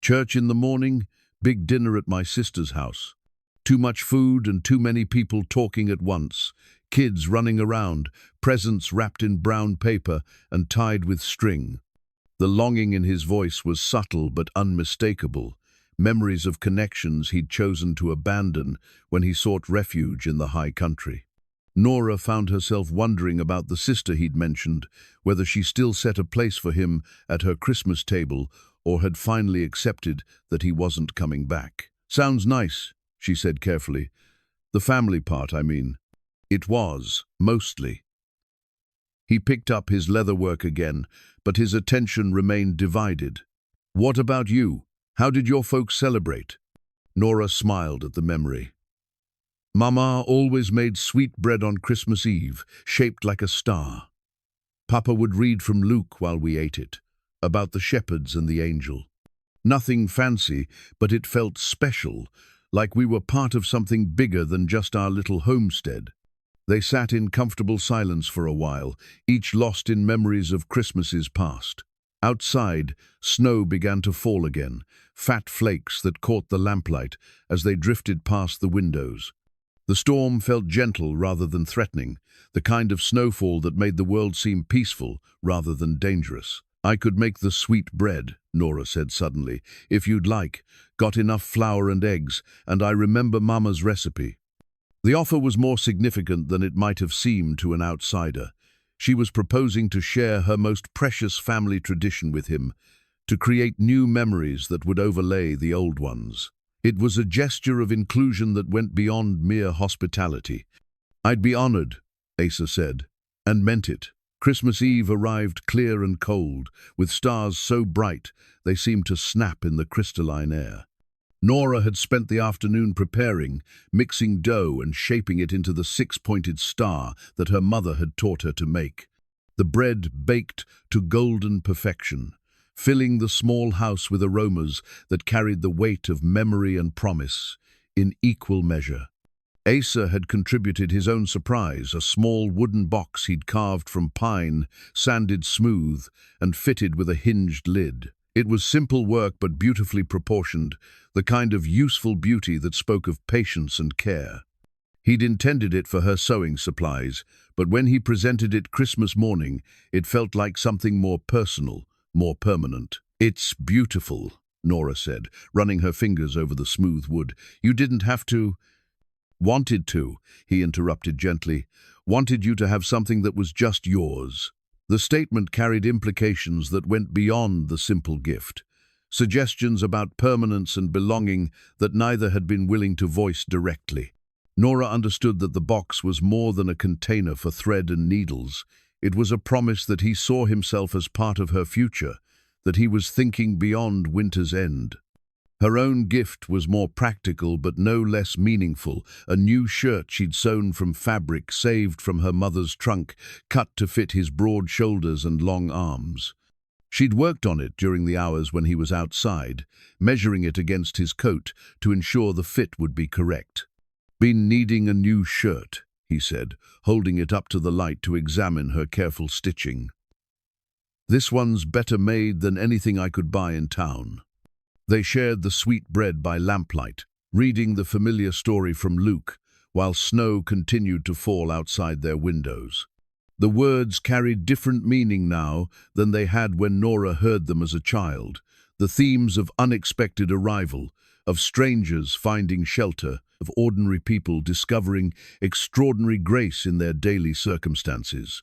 "Church in the morning, big dinner at my sister's house. Too much food and too many people talking at once. Kids running around, presents wrapped in brown paper and tied with string." The longing in his voice was subtle but unmistakable, memories of connections he'd chosen to abandon when he sought refuge in the high country. Nora found herself wondering about the sister he'd mentioned, whether she still set a place for him at her Christmas table or had finally accepted that he wasn't coming back. "Sounds nice," she said carefully. "The family part, I mean." It was, mostly. He picked up his leatherwork again, but his attention remained divided. "What about you? How did your folks celebrate?" Nora smiled at the memory. "Mama always made sweet bread on Christmas Eve, shaped like a star. Papa would read from Luke while we ate it, about the shepherds and the angel. Nothing fancy, but it felt special, like we were part of something bigger than just our little homestead." They sat in comfortable silence for a while, each lost in memories of Christmases past. Outside, snow began to fall again, fat flakes that caught the lamplight as they drifted past the windows. The storm felt gentle rather than threatening, the kind of snowfall that made the world seem peaceful rather than dangerous. "I could make the sweet bread," Nora said suddenly, "if you'd like. Got enough flour and eggs, and I remember Mama's recipe." The offer was more significant than it might have seemed to an outsider. She was proposing to share her most precious family tradition with him, to create new memories that would overlay the old ones. It was a gesture of inclusion that went beyond mere hospitality. "I'd be honored," Asa said, and meant it. Christmas Eve arrived clear and cold, with stars so bright they seemed to snap in the crystalline air. Nora had spent the afternoon preparing, mixing dough and shaping it into the six-pointed star that her mother had taught her to make. The bread baked to golden perfection, filling the small house with aromas that carried the weight of memory and promise in equal measure. Asa had contributed his own surprise, a small wooden box he'd carved from pine, sanded smooth, and fitted with a hinged lid. It was simple work but beautifully proportioned, the kind of useful beauty that spoke of patience and care. He'd intended it for her sewing supplies, but when he presented it Christmas morning, it felt like something more personal, more permanent. "It's beautiful," Nora said, running her fingers over the smooth wood. "You didn't have to—" "Wanted to," he interrupted gently. "Wanted you to have something that was just yours." The statement carried implications that went beyond the simple gift, suggestions about permanence and belonging that neither had been willing to voice directly. Nora understood that the box was more than a container for thread and needles. It was a promise that he saw himself as part of her future, that he was thinking beyond winter's end. Her own gift was more practical but no less meaningful, a new shirt she'd sewn from fabric saved from her mother's trunk, cut to fit his broad shoulders and long arms. She'd worked on it during the hours when he was outside, measuring it against his coat to ensure the fit would be correct. "Been needing a new shirt," he said, holding it up to the light to examine her careful stitching. "This one's better made than anything I could buy in town." They shared the sweet bread by lamplight, reading the familiar story from Luke, while snow continued to fall outside their windows. The words carried different meaning now than they had when Nora heard them as a child. The themes of unexpected arrival, of strangers finding shelter, of ordinary people discovering extraordinary grace in their daily circumstances.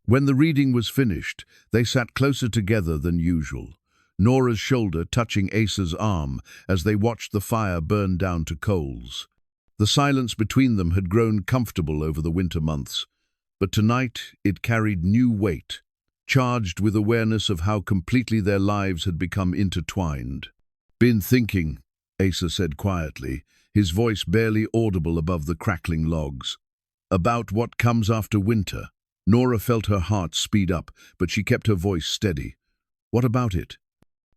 When the reading was finished, they sat closer together than usual, Nora's shoulder touching Asa's arm as they watched the fire burn down to coals. The silence between them had grown comfortable over the winter months, but tonight it carried new weight, charged with awareness of how completely their lives had become intertwined. "Been thinking," Asa said quietly, his voice barely audible above the crackling logs, "about what comes after winter." Nora felt her heart speed up, but she kept her voice steady. What about it?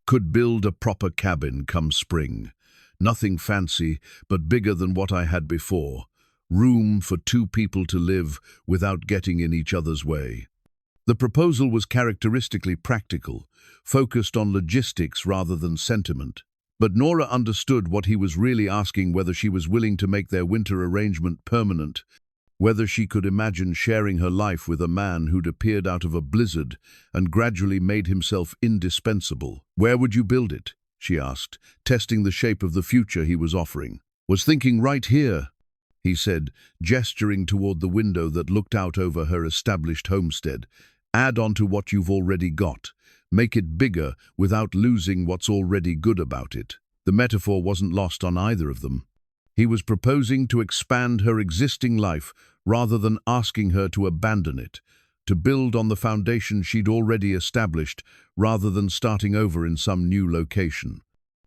Could build a proper cabin come spring. Nothing fancy, but bigger than what I had before. Room for two people to live without getting in each other's way. The proposal was characteristically practical, focused on logistics rather than sentiment. But Nora understood what he was really asking, whether she was willing to make their winter arrangement permanent, whether she could imagine sharing her life with a man who'd appeared out of a blizzard and gradually made himself indispensable. Where would you build it? She asked, testing the shape of the future he was offering. Was thinking right here, he said, gesturing toward the window that looked out over her established homestead. Add on to what you've already got. Make it bigger without losing what's already good about it. The metaphor wasn't lost on either of them. He was proposing to expand her existing life rather than asking her to abandon it, to build on the foundation she'd already established rather than starting over in some new location.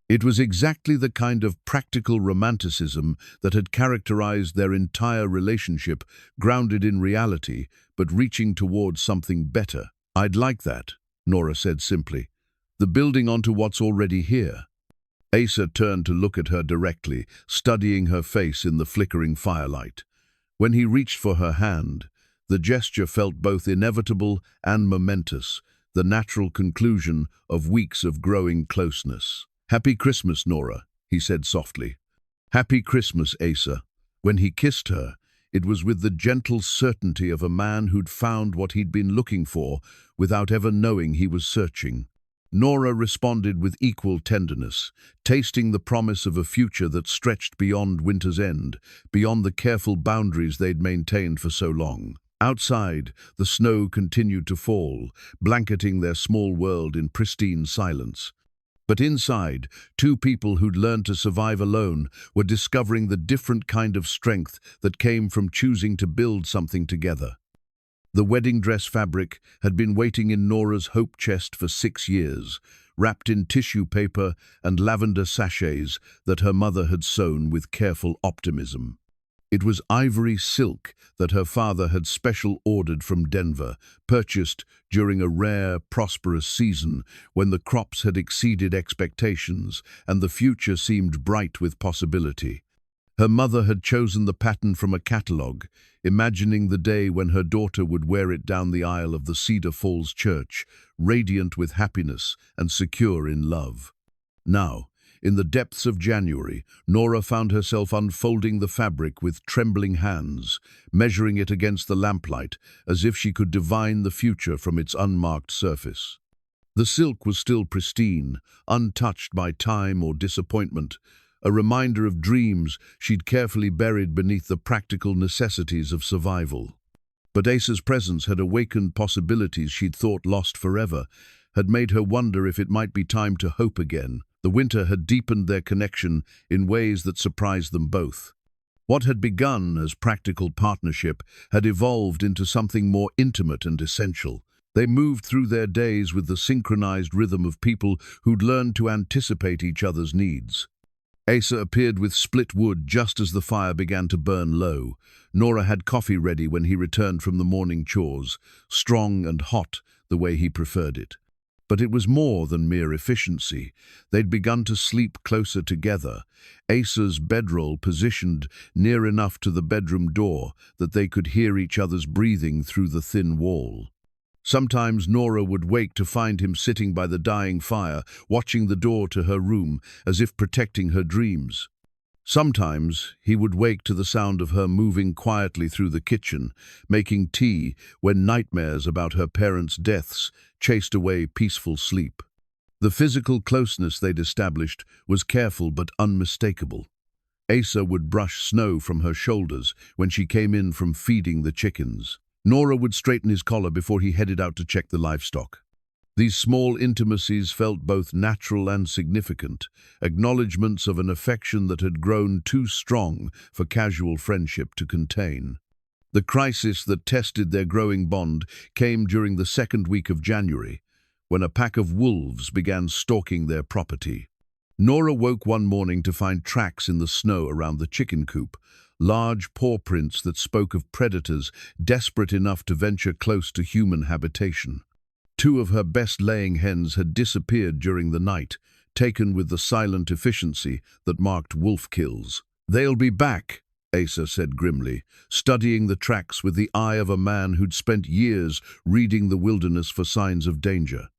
It was exactly the kind of practical romanticism that had characterized their entire relationship, grounded in reality, but reaching towards something better. I'd like that, Nora said simply. The building onto what's already here. Asa turned to look at her directly, studying her face in the flickering firelight. When he reached for her hand, the gesture felt both inevitable and momentous, the natural conclusion of weeks of growing closeness. Happy Christmas, Nora, he said softly. Happy Christmas, Asa. When he kissed her, it was with the gentle certainty of a man who'd found what he'd been looking for without ever knowing he was searching. Nora responded with equal tenderness, tasting the promise of a future that stretched beyond winter's end, beyond the careful boundaries they'd maintained for so long. Outside, the snow continued to fall, blanketing their small world in pristine silence. But inside, two people who'd learned to survive alone were discovering the different kind of strength that came from choosing to build something together. The wedding dress fabric had been waiting in Nora's hope chest for 6 years, wrapped in tissue paper and lavender sachets that her mother had sewn with careful optimism. It was ivory silk that her father had special ordered from Denver, purchased during a rare, prosperous season when the crops had exceeded expectations and the future seemed bright with possibility. Her mother had chosen the pattern from a catalogue, imagining the day when her daughter would wear it down the aisle of the Cedar Falls Church, radiant with happiness and secure in love. Now, in the depths of January, Nora found herself unfolding the fabric with trembling hands, measuring it against the lamplight, as if she could divine the future from its unmarked surface. The silk was still pristine, untouched by time or disappointment, a reminder of dreams she'd carefully buried beneath the practical necessities of survival. But Asa's presence had awakened possibilities she'd thought lost forever, had made her wonder if it might be time to hope again. The winter had deepened their connection in ways that surprised them both. What had begun as practical partnership had evolved into something more intimate and essential. They moved through their days with the synchronized rhythm of people who'd learned to anticipate each other's needs. Asa appeared with split wood just as the fire began to burn low. Nora had coffee ready when he returned from the morning chores, strong and hot the way he preferred it. But it was more than mere efficiency. They'd begun to sleep closer together, Asa's bedroll positioned near enough to the bedroom door that they could hear each other's breathing through the thin wall. Sometimes Nora would wake to find him sitting by the dying fire, watching the door to her room, as if protecting her dreams. Sometimes he would wake to the sound of her moving quietly through the kitchen, making tea when nightmares about her parents' deaths chased away peaceful sleep. The physical closeness they'd established was careful but unmistakable. Asa would brush snow from her shoulders when she came in from feeding the chickens. Nora would straighten his collar before he headed out to check the livestock. These small intimacies felt both natural and significant, acknowledgments of an affection that had grown too strong for casual friendship to contain. The crisis that tested their growing bond came during the second week of January, when a pack of wolves began stalking their property. Nora woke one morning to find tracks in the snow around the chicken coop, large paw prints that spoke of predators desperate enough to venture close to human habitation. Two of her best laying hens had disappeared during the night, taken with the silent efficiency that marked wolf kills. "They'll be back," Asa said grimly, studying the tracks with the eye of a man who'd spent years reading the wilderness for signs of danger.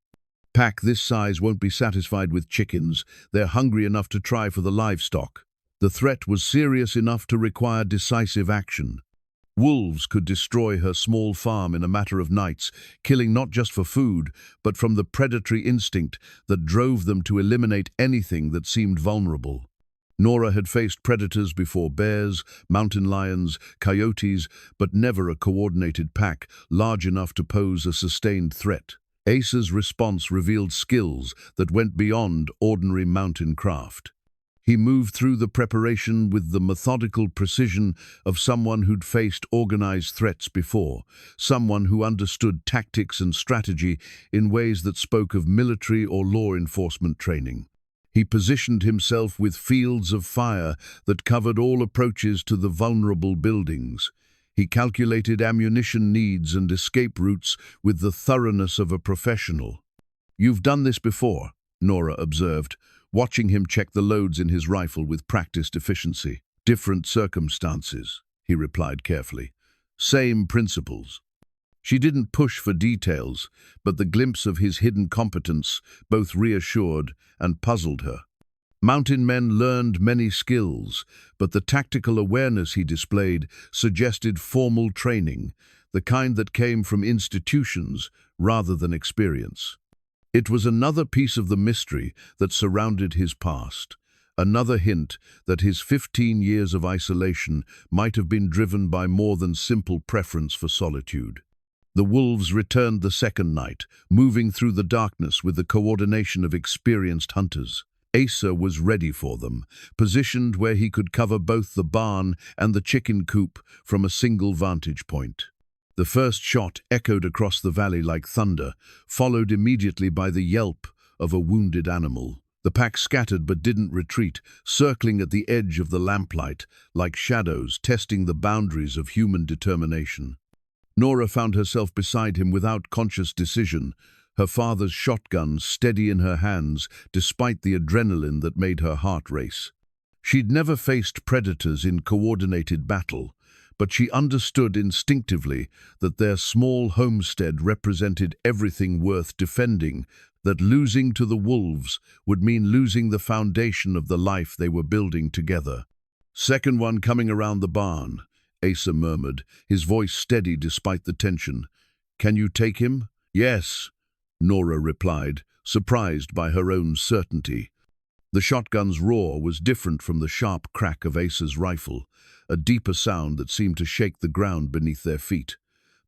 "Pack this size won't be satisfied with chickens. They're hungry enough to try for the livestock." The threat was serious enough to require decisive action. Wolves could destroy her small farm in a matter of nights, killing not just for food, but from the predatory instinct that drove them to eliminate anything that seemed vulnerable. Nora had faced predators before: bears, mountain lions, coyotes, but never a coordinated pack large enough to pose a sustained threat. Asa's response revealed skills that went beyond ordinary mountain craft. He moved through the preparation with the methodical precision of someone who'd faced organized threats before, someone who understood tactics and strategy in ways that spoke of military or law enforcement training. He positioned himself with fields of fire that covered all approaches to the vulnerable buildings. He calculated ammunition needs and escape routes with the thoroughness of a professional. "You've done this before," Nora observed, watching him check the loads in his rifle with practiced efficiency. "Different circumstances," he replied carefully. "Same principles." She didn't push for details, but the glimpse of his hidden competence both reassured and puzzled her. Mountain men learned many skills, but the tactical awareness he displayed suggested formal training, the kind that came from institutions rather than experience. It was another piece of the mystery that surrounded his past, another hint that his 15 years of isolation might have been driven by more than simple preference for solitude. The wolves returned the second night, moving through the darkness with the coordination of experienced hunters. Asa was ready for them, positioned where he could cover both the barn and the chicken coop from a single vantage point. The first shot echoed across the valley like thunder, followed immediately by the yelp of a wounded animal. The pack scattered but didn't retreat, circling at the edge of the lamplight, like shadows testing the boundaries of human determination. Nora found herself beside him without conscious decision, her father's shotgun steady in her hands despite the adrenaline that made her heart race. She'd never faced predators in coordinated battle, but she understood instinctively that their small homestead represented everything worth defending, that losing to the wolves would mean losing the foundation of the life they were building together. "Second one coming around the barn," Asa murmured, his voice steady despite the tension. "Can you take him?" "Yes," Nora replied, surprised by her own certainty. The shotgun's roar was different from the sharp crack of Asa's rifle, a deeper sound that seemed to shake the ground beneath their feet.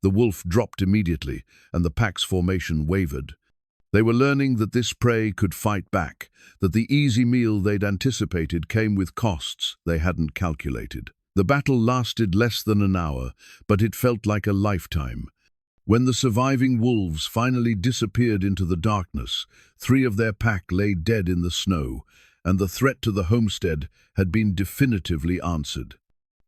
The wolf dropped immediately, and the pack's formation wavered. They were learning that this prey could fight back, that the easy meal they'd anticipated came with costs they hadn't calculated. The battle lasted less than an hour, but it felt like a lifetime. When the surviving wolves finally disappeared into the darkness, 3 of their pack lay dead in the snow, and the threat to the homestead had been definitively answered.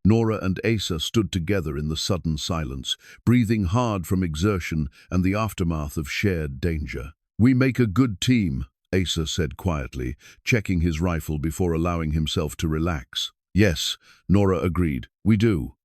Nora and Asa stood together in the sudden silence, breathing hard from exertion and the aftermath of shared danger. "We make a good team," Asa said quietly, checking his rifle before allowing himself to relax. "Yes," Nora agreed, "we do."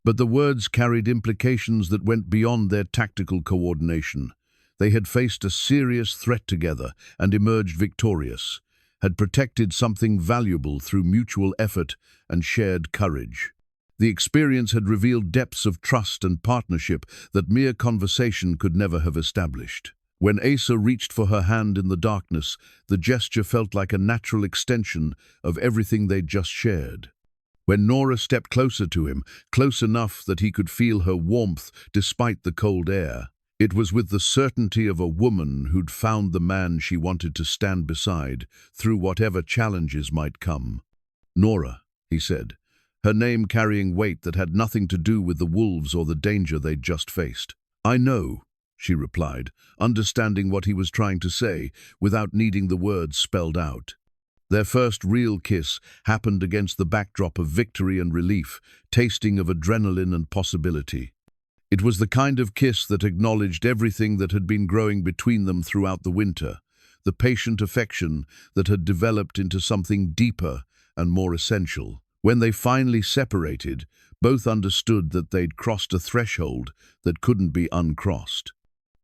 But the words carried implications that went beyond their tactical coordination. They had faced a serious threat together and emerged victorious, had protected something valuable through mutual effort and shared courage. The experience had revealed depths of trust and partnership that mere conversation could never have established. When Asa reached for her hand in the darkness, the gesture felt like a natural extension of everything they'd just shared. When Nora stepped closer to him, close enough that he could feel her warmth despite the cold air, it was with the certainty of a woman who'd found the man she wanted to stand beside through whatever challenges might come. "Nora," he said, her name carrying weight that had nothing to do with the wolves or the danger they'd just faced. "I know," she replied, understanding what he was trying to say without needing the words spelled out. Their first real kiss happened against the backdrop of victory and relief, tasting of adrenaline and possibility. It was the kind of kiss that acknowledged everything that had been growing between them throughout the winter, the patient affection that had developed into something deeper and more essential. When they finally separated, both understood that they'd crossed a threshold that couldn't be uncrossed.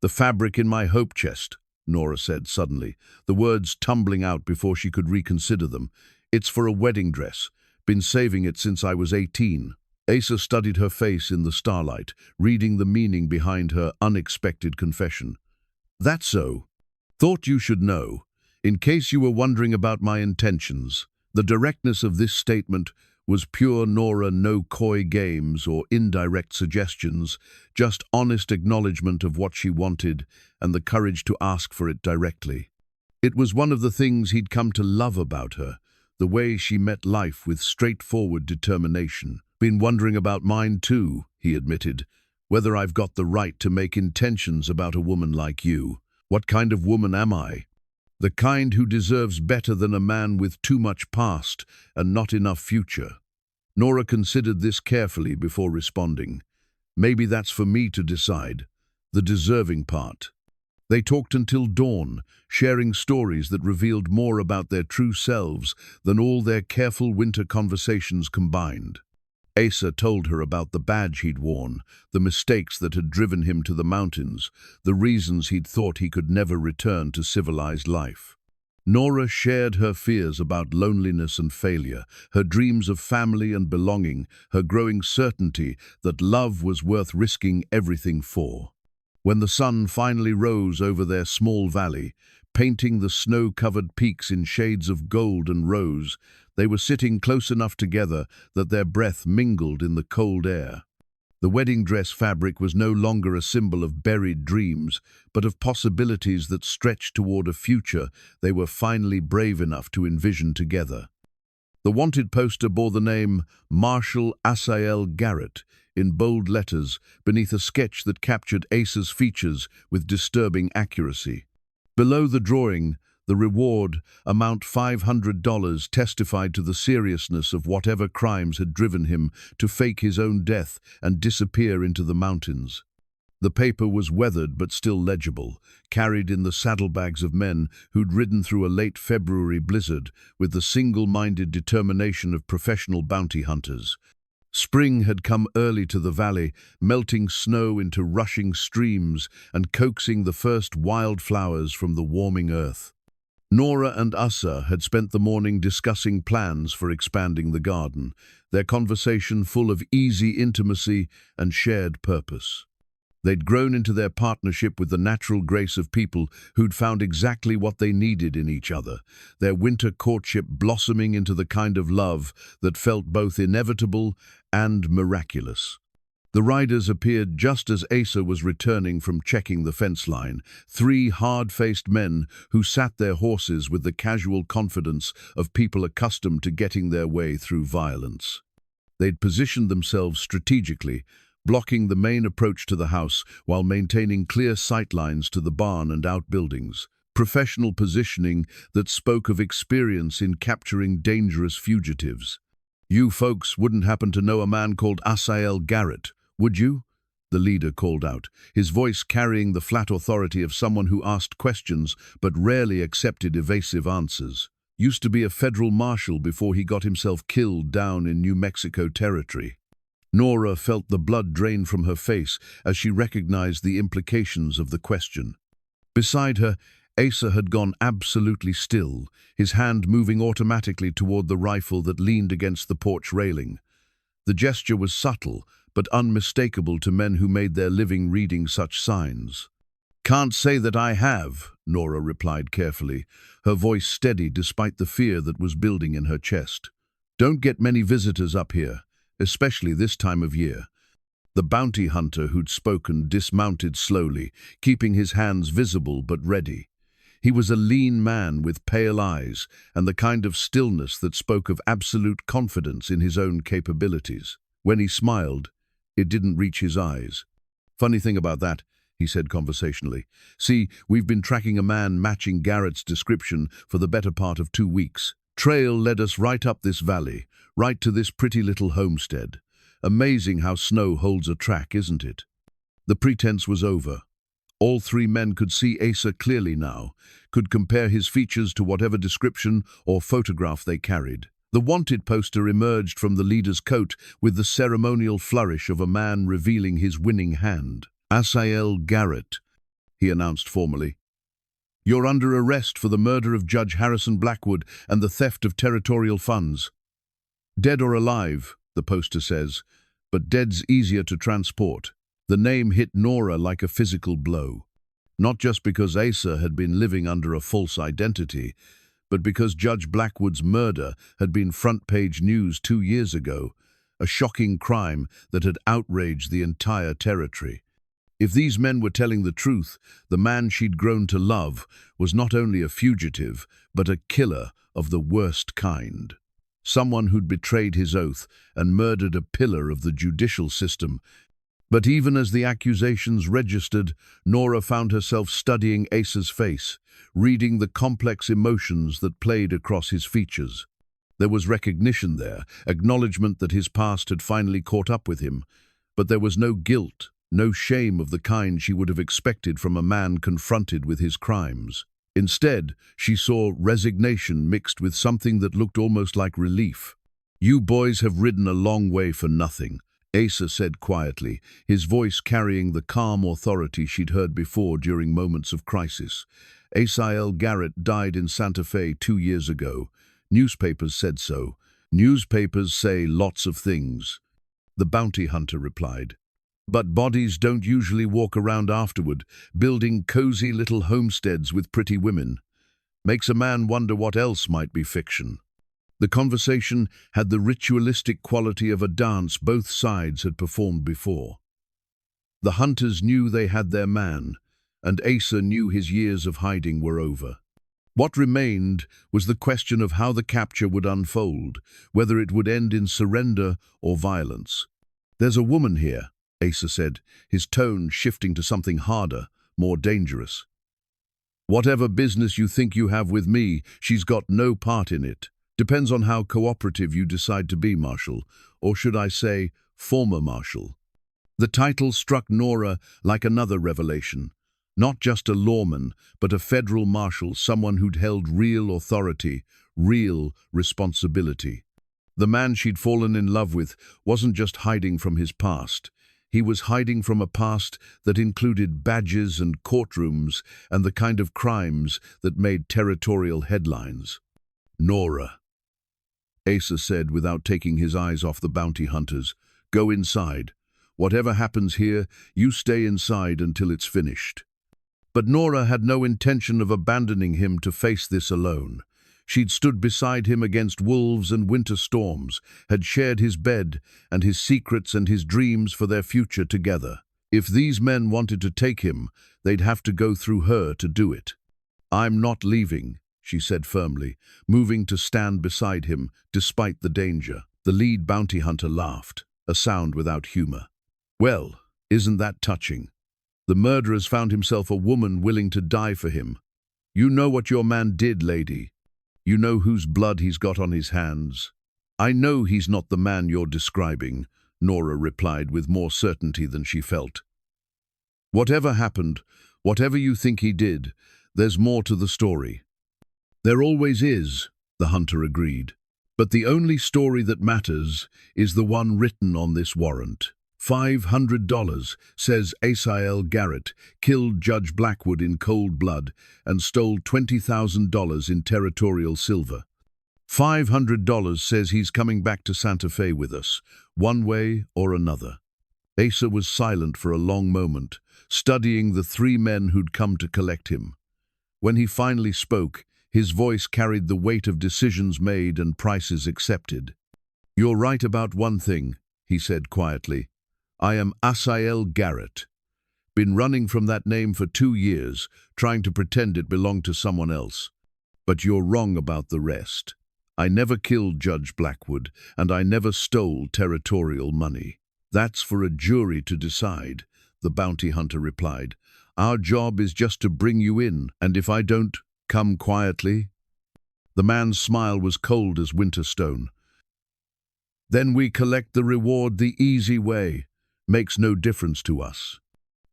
"The fabric in my hope chest," Nora said suddenly, the words tumbling out before she could reconsider them. "It's for a wedding dress. Been saving it since I was 18. Asa studied her face in the starlight, reading the meaning behind her unexpected confession. "That's so. Thought you should know. In case you were wondering about my intentions." The directness of this statement was pure Nora, no coy games or indirect suggestions, just honest acknowledgement of what she wanted and the courage to ask for it directly. It was one of the things he'd come to love about her, the way she met life with straightforward determination. "Been wondering about mine too," he admitted. "Whether I've got the right to make intentions about a woman like you. What kind of woman am I? The kind who deserves better than a man with too much past and not enough future." Nora considered this carefully before responding. "Maybe that's for me to decide. The deserving part." They talked until dawn, sharing stories that revealed more about their true selves than all their careful winter conversations combined. Asa told her about the badge he'd worn, the mistakes that had driven him to the mountains, the reasons he'd thought he could never return to civilized life. Nora shared her fears about loneliness and failure, her dreams of family and belonging, her growing certainty that love was worth risking everything for. When the sun finally rose over their small valley, painting the snow-covered peaks in shades of gold and rose, they were sitting close enough together that their breath mingled in the cold air. The wedding dress fabric was no longer a symbol of buried dreams, but of possibilities that stretched toward a future they were finally brave enough to envision together. The wanted poster bore the name Marshall Asael Garrett in bold letters beneath a sketch that captured Asa's features with disturbing accuracy. Below the drawing, the reward, amount $500, testified to the seriousness of whatever crimes had driven him to fake his own death and disappear into the mountains. The paper was weathered but still legible, carried in the saddlebags of men who'd ridden through a late February blizzard with the single-minded determination of professional bounty hunters. Spring had come early to the valley, melting snow into rushing streams and coaxing the first wildflowers from the warming earth. Nora and Asa had spent the morning discussing plans for expanding the garden, their conversation full of easy intimacy and shared purpose. They'd grown into their partnership with the natural grace of people who'd found exactly what they needed in each other, their winter courtship blossoming into the kind of love that felt both inevitable and miraculous. The riders appeared just as Asa was returning from checking the fence line, three hard-faced men who sat their horses with the casual confidence of people accustomed to getting their way through violence. They'd positioned themselves strategically, blocking the main approach to the house while maintaining clear sightlines to the barn and outbuildings, professional positioning that spoke of experience in capturing dangerous fugitives. "You folks wouldn't happen to know a man called Asael Garrett, would you?" the leader called out, his voice carrying the flat authority of someone who asked questions but rarely accepted evasive answers. Used to be a federal marshal before he got himself killed down in New Mexico territory. Nora felt the blood drain from her face as she recognized the implications of the question. Beside her, Asa had gone absolutely still, his hand moving automatically toward the rifle that leaned against the porch railing. The gesture was subtle, but unmistakable to men who made their living reading such signs. "Can't say that I have," Nora replied carefully, her voice steady despite the fear that was building in her chest. "Don't get many visitors up here, especially this time of year." The bounty hunter who'd spoken dismounted slowly, keeping his hands visible but ready. He was a lean man with pale eyes and the kind of stillness that spoke of absolute confidence in his own capabilities. When he smiled, it didn't reach his eyes. "Funny thing about that," he said conversationally. "See, we've been tracking a man matching Garrett's description for the better part of 2 weeks. Trail led us right up this valley, right to this pretty little homestead. Amazing how snow holds a track, isn't it?" The pretense was over. All three men could see Asa clearly now, could compare his features to whatever description or photograph they carried. The wanted poster emerged from the leader's coat with the ceremonial flourish of a man revealing his winning hand. Asa Garrett, he announced formally. You're under arrest for the murder of Judge Harrison Blackwood and the theft of territorial funds. Dead or alive, the poster says, but dead's easier to transport. The name hit Nora like a physical blow. Not just because Asa had been living under a false identity, but because Judge Blackwood's murder had been front-page news 2 years ago, a shocking crime that had outraged the entire territory. If these men were telling the truth, the man she'd grown to love was not only a fugitive, but a killer of the worst kind. Someone who'd betrayed his oath and murdered a pillar of the judicial system. But even as the accusations registered, Nora found herself studying Asa's face, reading the complex emotions that played across his features. There was recognition there, acknowledgement that his past had finally caught up with him, but there was no guilt, no shame of the kind she would have expected from a man confronted with his crimes. Instead, she saw resignation mixed with something that looked almost like relief. You boys have ridden a long way for nothing, Asa said quietly, his voice carrying the calm authority she'd heard before during moments of crisis. Asa Garrett died in Santa Fe 2 years ago. Newspapers said so. Newspapers say lots of things, the bounty hunter replied. But bodies don't usually walk around afterward, building cozy little homesteads with pretty women. Makes a man wonder what else might be fiction. The conversation had the ritualistic quality of a dance both sides had performed before. The hunters knew they had their man, and Asa knew his years of hiding were over. What remained was the question of how the capture would unfold, whether it would end in surrender or violence. There's a woman here, Asa said, his tone shifting to something harder, more dangerous. Whatever business you think you have with me, she's got no part in it. Depends on how cooperative you decide to be, Marshal, or should I say, former Marshal. The title struck Nora like another revelation. Not just a lawman, but a federal marshal, someone who'd held real authority, real responsibility. The man she'd fallen in love with wasn't just hiding from his past. He was hiding from a past that included badges and courtrooms and the kind of crimes that made territorial headlines. Nora, Asa said without taking his eyes off the bounty hunters, go inside. Whatever happens here, you stay inside until it's finished. But Nora had no intention of abandoning him to face this alone. She'd stood beside him against wolves and winter storms, had shared his bed and his secrets and his dreams for their future together. If these men wanted to take him, they'd have to go through her to do it. I'm not leaving, she said firmly, moving to stand beside him despite the danger. The lead bounty hunter laughed, a sound without humor. Well, isn't that touching? The murderer's found himself a woman willing to die for him. You know what your man did, lady. You know whose blood he's got on his hands. I know he's not the man you're describing, Nora replied with more certainty than she felt. Whatever happened, whatever you think he did, there's more to the story. There always is, the hunter agreed. But the only story that matters is the one written on this warrant. $500, says Asa Garrett, killed Judge Blackwood in cold blood and stole $20,000 in territorial silver. $500 says he's coming back to Santa Fe with us, one way or another. Asa was silent for a long moment, studying the 3 men who'd come to collect him. When he finally spoke, his voice carried the weight of decisions made and prices accepted. You're right about one thing, he said quietly. I am Asa Garrett. Been running from that name for 2 years, trying to pretend it belonged to someone else. But you're wrong about the rest. I never killed Judge Blackwood, and I never stole territorial money. That's for a jury to decide, the bounty hunter replied. Our job is just to bring you in, and if I don't come quietly? The man's smile was cold as winter stone. Then we collect the reward the easy way. Makes no difference to us.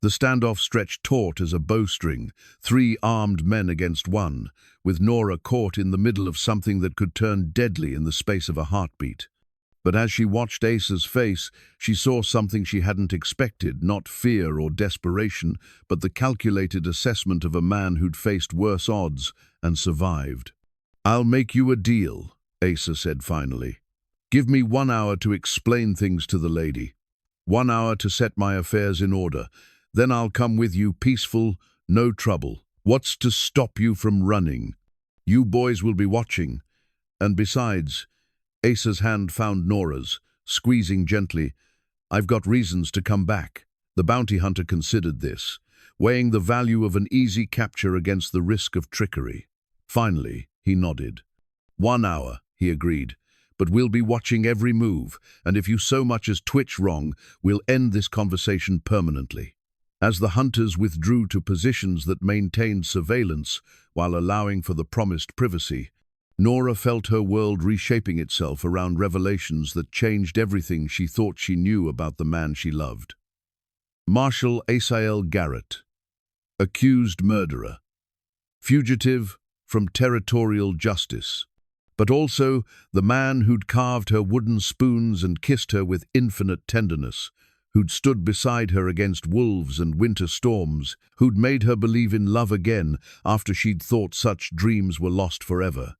The standoff stretched taut as a bowstring, 3 armed men against 1, with Nora caught in the middle of something that could turn deadly in the space of a heartbeat. But as she watched Asa's face, she saw something she hadn't expected, not fear or desperation, but the calculated assessment of a man who'd faced worse odds and survived. "I'll make you a deal," Asa said finally. "Give me 1 hour to explain things to the lady. 1 hour to set my affairs in order. Then I'll come with you peaceful, no trouble. What's to stop you from running? You boys will be watching. And besides," Asa's hand found Nora's, squeezing gently, "I've got reasons to come back." The bounty hunter considered this, weighing the value of an easy capture against the risk of trickery. Finally, he nodded. 1 hour, he agreed, "but we'll be watching every move, and if you so much as twitch wrong, we'll end this conversation permanently." As the hunters withdrew to positions that maintained surveillance while allowing for the promised privacy, Nora felt her world reshaping itself around revelations that changed everything she thought she knew about the man she loved. Marshal Asa Garrett, accused murderer, fugitive from territorial justice, but also the man who'd carved her wooden spoons and kissed her with infinite tenderness, who'd stood beside her against wolves and winter storms, who'd made her believe in love again after she'd thought such dreams were lost forever.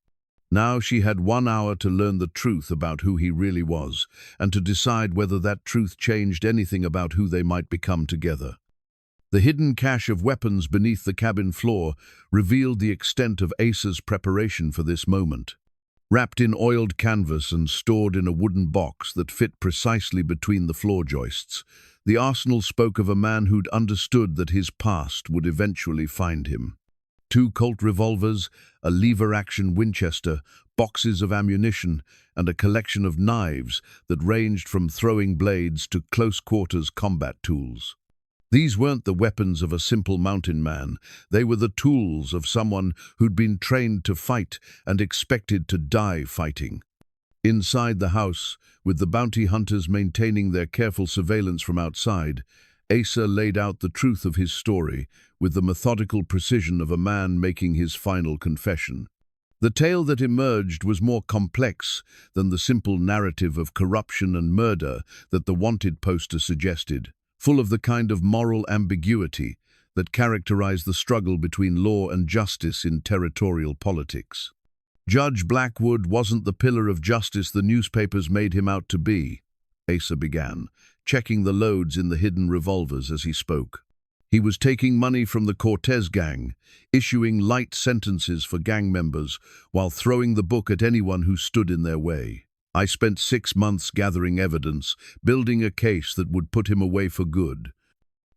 Now she had 1 hour to learn the truth about who he really was, and to decide whether that truth changed anything about who they might become together. The hidden cache of weapons beneath the cabin floor revealed the extent of Asa's preparation for this moment. Wrapped in oiled canvas and stored in a wooden box that fit precisely between the floor joists, the arsenal spoke of a man who'd understood that his past would eventually find him. 2 Colt revolvers, a lever-action Winchester, boxes of ammunition, and a collection of knives that ranged from throwing blades to close-quarters combat tools. These weren't the weapons of a simple mountain man. They were the tools of someone who'd been trained to fight and expected to die fighting. Inside the house, with the bounty hunters maintaining their careful surveillance from outside, Asa laid out the truth of his story with the methodical precision of a man making his final confession. The tale that emerged was more complex than the simple narrative of corruption and murder that the wanted poster suggested, full of the kind of moral ambiguity that characterized the struggle between law and justice in territorial politics. Judge Blackwood wasn't the pillar of justice the newspapers made him out to be, Asa began, checking the loads in the hidden revolvers as he spoke. He was taking money from the Cortez gang, issuing light sentences for gang members while throwing the book at anyone who stood in their way. I spent 6 months gathering evidence, building a case that would put him away for good.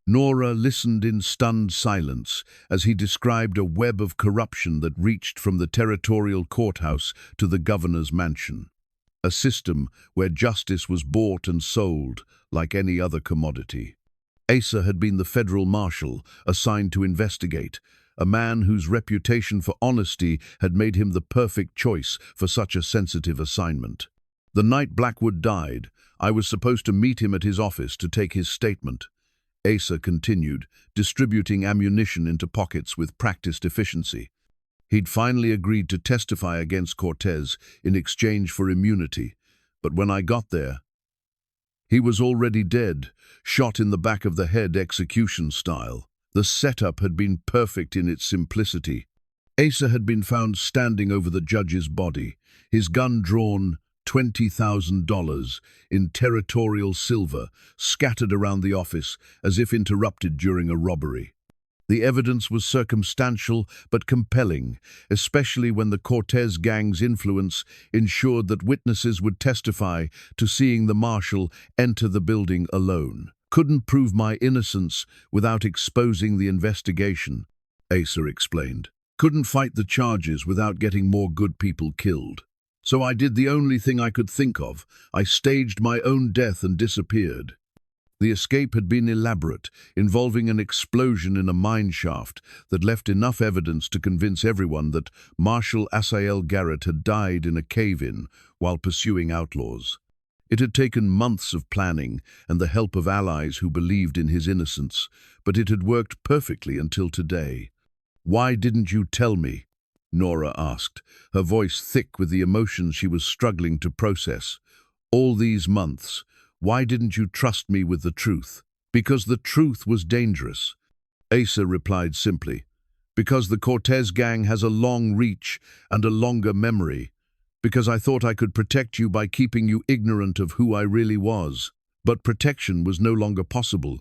Nora listened in stunned silence as he described a web of corruption that reached from the territorial courthouse to the governor's mansion. A system where justice was bought and sold like any other commodity. Asa had been the federal marshal assigned to investigate, a man whose reputation for honesty had made him the perfect choice for such a sensitive assignment. The night Blackwood died, I was supposed to meet him at his office to take his statement. Asa continued, distributing ammunition into pockets with practiced efficiency. He'd finally agreed to testify against Cortez in exchange for immunity, but when I got there, he was already dead, shot in the back of the head execution style. The setup had been perfect in its simplicity. Asa had been found standing over the judge's body, his gun drawn, $20,000 in territorial silver, scattered around the office as if interrupted during a robbery. The evidence was circumstantial but compelling, especially when the Cortez gang's influence ensured that witnesses would testify to seeing the marshal enter the building alone. Couldn't prove my innocence without exposing the investigation, Asa explained. Couldn't fight the charges without getting more good people killed. So I did the only thing I could think of. I staged my own death and disappeared. The escape had been elaborate, involving an explosion in a mine shaft that left enough evidence to convince everyone that Marshal Asa Garrett had died in a cave-in while pursuing outlaws. It had taken months of planning and the help of allies who believed in his innocence, but it had worked perfectly until today. "Why didn't you tell me?" Nora asked, her voice thick with the emotions she was struggling to process. "All these months, why didn't you trust me with the truth?" "Because the truth was dangerous," Asa replied simply. "Because the Cortez gang has a long reach and a longer memory. Because I thought I could protect you by keeping you ignorant of who I really was." But protection was no longer possible.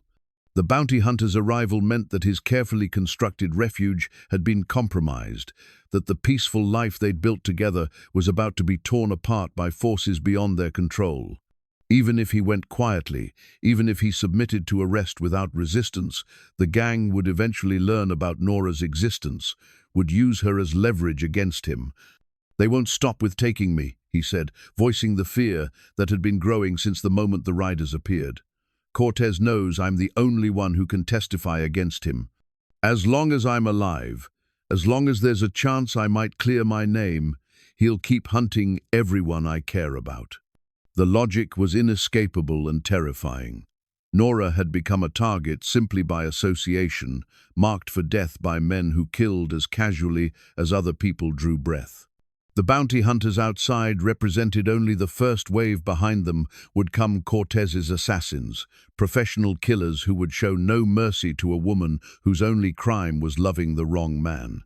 The bounty hunter's arrival meant that his carefully constructed refuge had been compromised, that the peaceful life they'd built together was about to be torn apart by forces beyond their control. Even if he went quietly, even if he submitted to arrest without resistance, the gang would eventually learn about Nora's existence, would use her as leverage against him. "They won't stop with taking me," he said, voicing the fear that had been growing since the moment the riders appeared. "Cortez knows I'm the only one who can testify against him. As long as I'm alive, as long as there's a chance I might clear my name, he'll keep hunting everyone I care about." The logic was inescapable and terrifying. Nora had become a target simply by association, marked for death by men who killed as casually as other people drew breath. The bounty hunters outside represented only the first wave. Behind them would come Cortez's assassins, professional killers who would show no mercy to a woman whose only crime was loving the wrong man.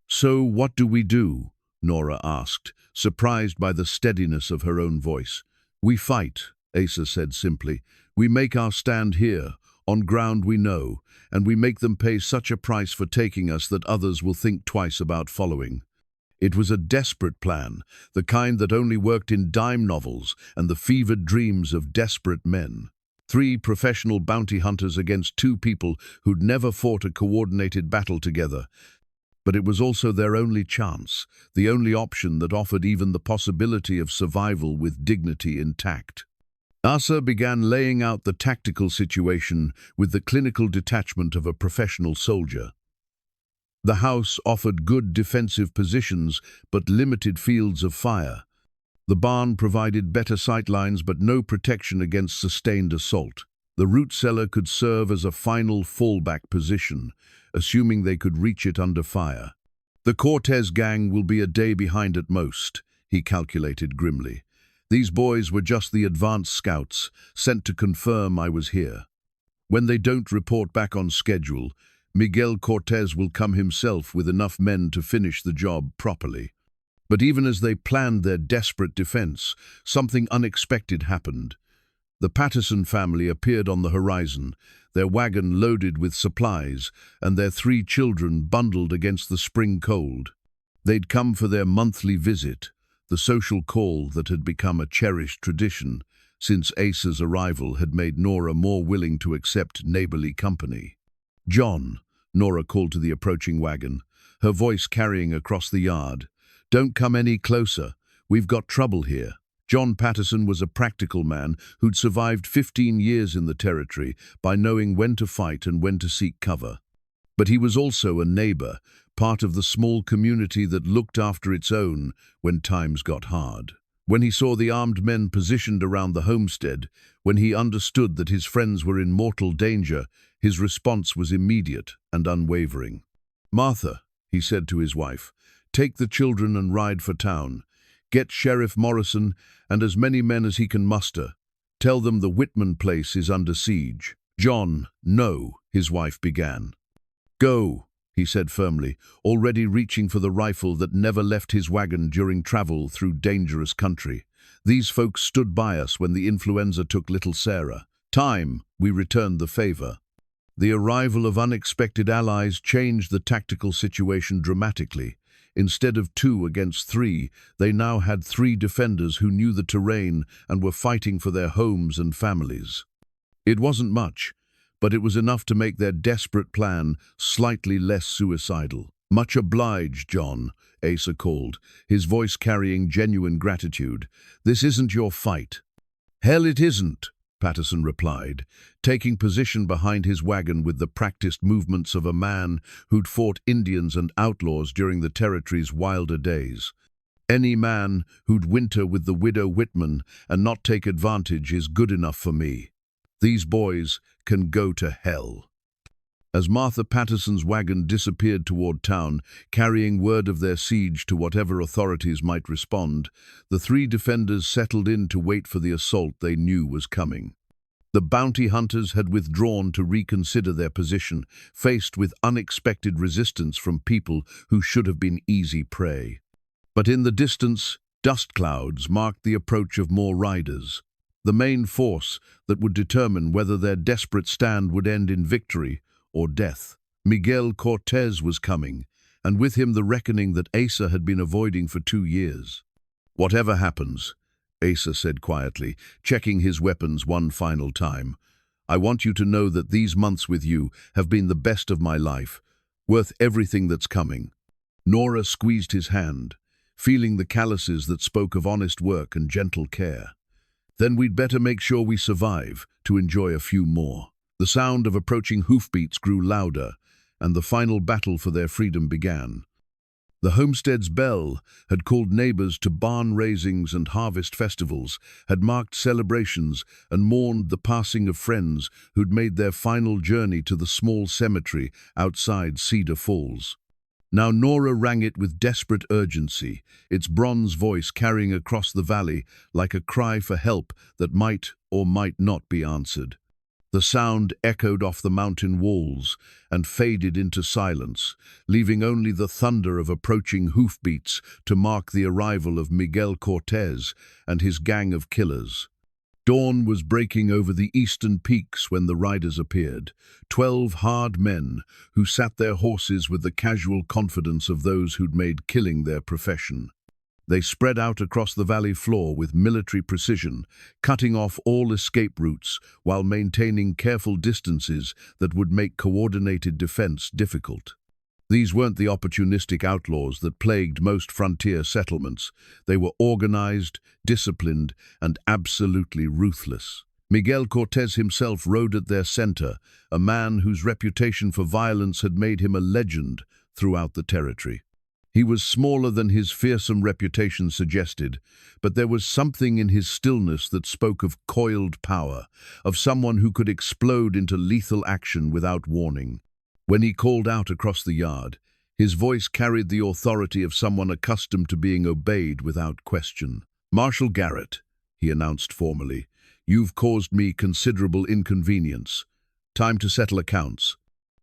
"So what do we do?" Nora asked, surprised by the steadiness of her own voice. "We fight," Asa said simply. "We make our stand here, on ground we know, and we make them pay such a price for taking us that others will think twice about following." It was a desperate plan, the kind that only worked in dime novels and the fevered dreams of desperate men. 3 professional bounty hunters against 2 people who'd never fought a coordinated battle together. But it was also their only chance, the only option that offered even the possibility of survival with dignity intact. Asa began laying out the tactical situation with the clinical detachment of a professional soldier. The house offered good defensive positions but limited fields of fire. The barn provided better sightlines but no protection against sustained assault. The root cellar could serve as a final fallback position, assuming they could reach it under fire. "The Cortez gang will be a day behind at most," he calculated grimly. "These boys were just the advance scouts, sent to confirm I was here. When they don't report back on schedule, Miguel Cortez will come himself with enough men to finish the job properly." But even as they planned their desperate defense, something unexpected happened. The Patterson family appeared on the horizon, their wagon loaded with supplies, and their 3 children bundled against the spring cold. They'd come for their monthly visit, the social call that had become a cherished tradition since Asa's arrival had made Nora more willing to accept neighborly company. "John," Nora called to the approaching wagon, her voice carrying across the yard. "Don't come any closer. We've got trouble here." John Patterson was a practical man who'd survived 15 years in the territory by knowing when to fight and when to seek cover. But he was also a neighbor, part of the small community that looked after its own when times got hard. When he saw the armed men positioned around the homestead, when he understood that his friends were in mortal danger, his response was immediate and unwavering. "Martha," he said to his wife, "take the children and ride for town. Get Sheriff Morrison and as many men as he can muster. Tell them the Whitman place is under siege." "John, no," his wife began. "Go," he said firmly, already reaching for the rifle that never left his wagon during travel through dangerous country. "These folks stood by us when the influenza took little Sarah. Time, we returned the favor." The arrival of unexpected allies changed the tactical situation dramatically. Instead of 2 against 3, they now had 3 defenders who knew the terrain and were fighting for their homes and families. It wasn't much, but it was enough to make their desperate plan slightly less suicidal. "Much obliged, John," Asa called, his voice carrying genuine gratitude. "This isn't your fight." "Hell it isn't," Patterson replied, taking position behind his wagon with the practiced movements of a man who'd fought Indians and outlaws during the territory's wilder days. Any man who'd winter with the widow Whitman and not take advantage is good enough for me. These boys can go to hell." As Martha Patterson's wagon disappeared toward town, carrying word of their siege to whatever authorities might respond, the three defenders settled in to wait for the assault they knew was coming. The bounty hunters had withdrawn to reconsider their position, faced with unexpected resistance from people who should have been easy prey. But in the distance, dust clouds marked the approach of more riders, the main force that would determine whether their desperate stand would end in victory or death. Miguel Cortez was coming, and with him the reckoning that Asa had been avoiding for 2 years. "Whatever happens," Asa said quietly, checking his weapons one final time, "I want you to know that these months with you have been the best of my life, worth everything that's coming." Nora squeezed his hand, feeling the calluses that spoke of honest work and gentle care. "Then we'd better make sure we survive to enjoy a few more." The sound of approaching hoofbeats grew louder, and the final battle for their freedom began. The Homestead's bell had called neighbors to barn raisings and harvest festivals, had marked celebrations and mourned the passing of friends who'd made their final journey to the small cemetery outside Cedar Falls. Now Nora rang it with desperate urgency, its bronze voice carrying across the valley like a cry for help that might or might not be answered. The sound echoed off the mountain walls and faded into silence, leaving only the thunder of approaching hoofbeats to mark the arrival of Miguel Cortez and his gang of killers. Dawn was breaking over the eastern peaks when the riders appeared, 12 hard men who sat their horses with the casual confidence of those who'd made killing their profession. They spread out across the valley floor with military precision, cutting off all escape routes while maintaining careful distances that would make coordinated defense difficult. These weren't the opportunistic outlaws that plagued most frontier settlements. They were organized, disciplined, and absolutely ruthless. Miguel Cortez himself rode at their center, a man whose reputation for violence had made him a legend throughout the territory. He was smaller than his fearsome reputation suggested, but there was something in his stillness that spoke of coiled power, of someone who could explode into lethal action without warning. When he called out across the yard, his voice carried the authority of someone accustomed to being obeyed without question. "Marshal Garrett," he announced formally, "you've caused me considerable inconvenience. Time to settle accounts."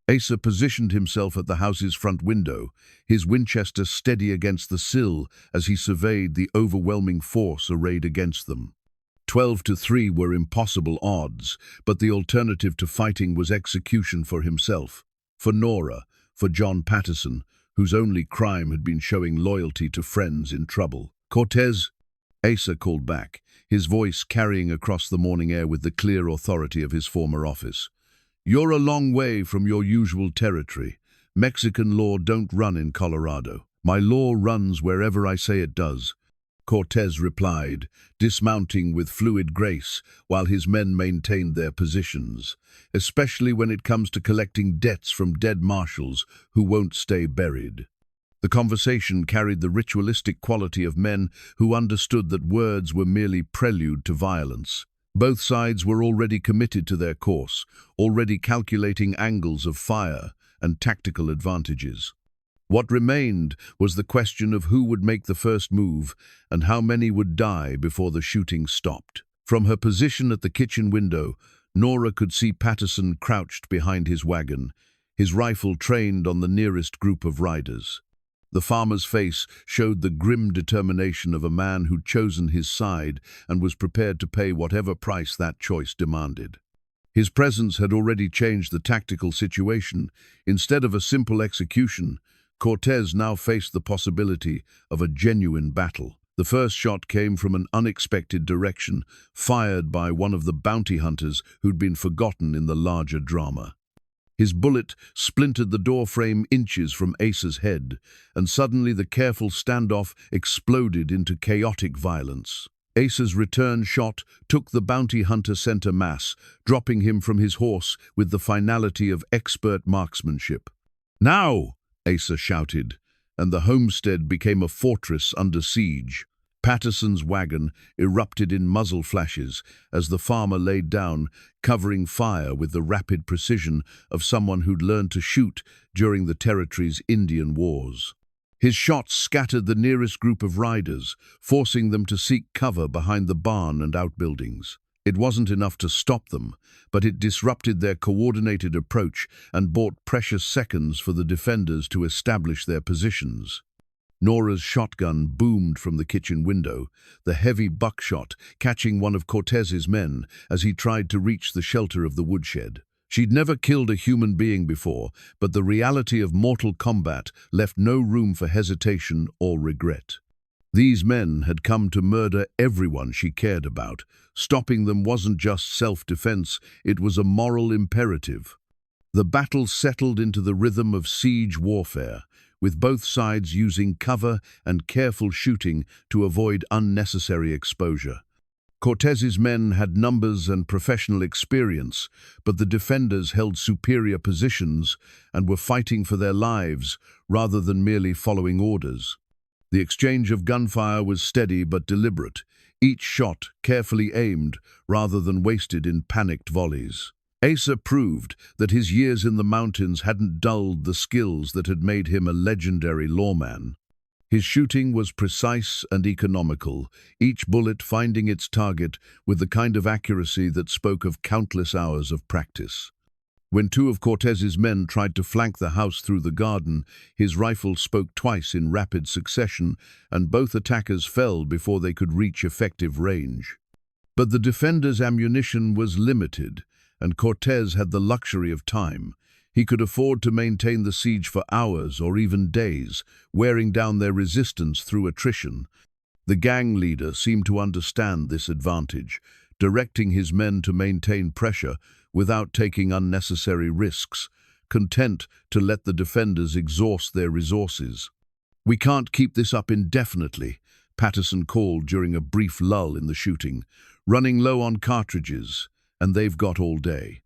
Asa positioned himself at the house's front window, his Winchester steady against the sill as he surveyed the overwhelming force arrayed against them. 12-3 were impossible odds, but the alternative to fighting was execution for himself, for Nora, for John Patterson, whose only crime had been showing loyalty to friends in trouble. "Cortez," Asa called back, his voice carrying across the morning air with the clear authority of his former office. "You're a long way from your usual territory. Mexican law don't run in Colorado. My law runs wherever I say it does," Cortez replied, dismounting with fluid grace while his men maintained their positions, especially when it comes to collecting debts from dead marshals who won't stay buried. The conversation carried the ritualistic quality of men who understood that words were merely prelude to violence. Both sides were already committed to their course, already calculating angles of fire and tactical advantages. What remained was the question of who would make the first move and how many would die before the shooting stopped. From her position at the kitchen window, Nora could see Patterson crouched behind his wagon, his rifle trained on the nearest group of riders. The farmer's face showed the grim determination of a man who'd chosen his side and was prepared to pay whatever price that choice demanded. His presence had already changed the tactical situation. Instead of a simple execution, Cortez now faced the possibility of a genuine battle. The first shot came from an unexpected direction, fired by one of the bounty hunters who'd been forgotten in the larger drama. His bullet splintered the doorframe inches from Asa's head, and suddenly the careful standoff exploded into chaotic violence. Asa's return shot took the bounty hunter center mass, dropping him from his horse with the finality of expert marksmanship. "Now!" Asa shouted, and the homestead became a fortress under siege. Patterson's wagon erupted in muzzle flashes as the farmer laid down, covering fire with the rapid precision of someone who'd learned to shoot during the territory's Indian Wars. His shots scattered the nearest group of riders, forcing them to seek cover behind the barn and outbuildings. It wasn't enough to stop them, but it disrupted their coordinated approach and bought precious seconds for the defenders to establish their positions. Nora's shotgun boomed from the kitchen window, the heavy buckshot catching one of Cortez's men as he tried to reach the shelter of the woodshed. She'd never killed a human being before, but the reality of mortal combat left no room for hesitation or regret. These men had come to murder everyone she cared about. Stopping them wasn't just self-defense, it was a moral imperative. The battle settled into the rhythm of siege warfare, with both sides using cover and careful shooting to avoid unnecessary exposure. Cortez's men had numbers and professional experience, but the defenders held superior positions and were fighting for their lives rather than merely following orders. The exchange of gunfire was steady but deliberate, each shot carefully aimed rather than wasted in panicked volleys. Asa proved that his years in the mountains hadn't dulled the skills that had made him a legendary lawman. His shooting was precise and economical, each bullet finding its target with the kind of accuracy that spoke of countless hours of practice. When two of Cortez's men tried to flank the house through the garden, his rifle spoke twice in rapid succession, and both attackers fell before they could reach effective range. But the defenders' ammunition was limited, and Cortez had the luxury of time. He could afford to maintain the siege for hours or even days, wearing down their resistance through attrition. The gang leader seemed to understand this advantage, directing his men to maintain pressure without taking unnecessary risks, content to let the defenders exhaust their resources. "We can't keep this up indefinitely," Patterson called during a brief lull in the shooting. "Running low on cartridges, and they've got all day."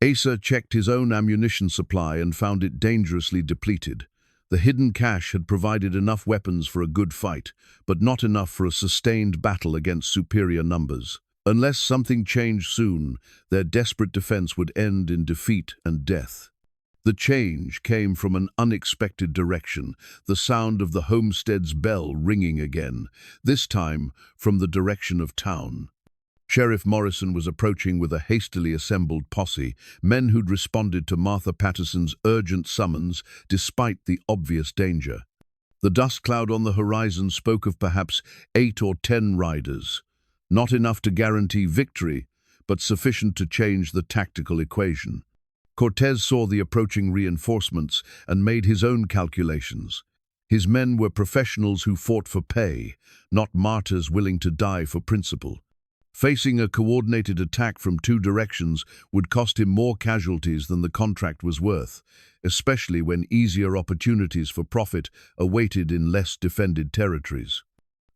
Asa checked his own ammunition supply and found it dangerously depleted. The hidden cache had provided enough weapons for a good fight, but not enough for a sustained battle against superior numbers. Unless something changed soon, their desperate defense would end in defeat and death. The change came from an unexpected direction, the sound of the homestead's bell ringing again, this time from the direction of town. Sheriff Morrison was approaching with a hastily assembled posse, men who'd responded to Martha Patterson's urgent summons despite the obvious danger. The dust cloud on the horizon spoke of perhaps 8 or 10 riders. Not enough to guarantee victory, but sufficient to change the tactical equation. Cortez saw the approaching reinforcements and made his own calculations. His men were professionals who fought for pay, not martyrs willing to die for principle. Facing a coordinated attack from 2 directions would cost him more casualties than the contract was worth, especially when easier opportunities for profit awaited in less defended territories.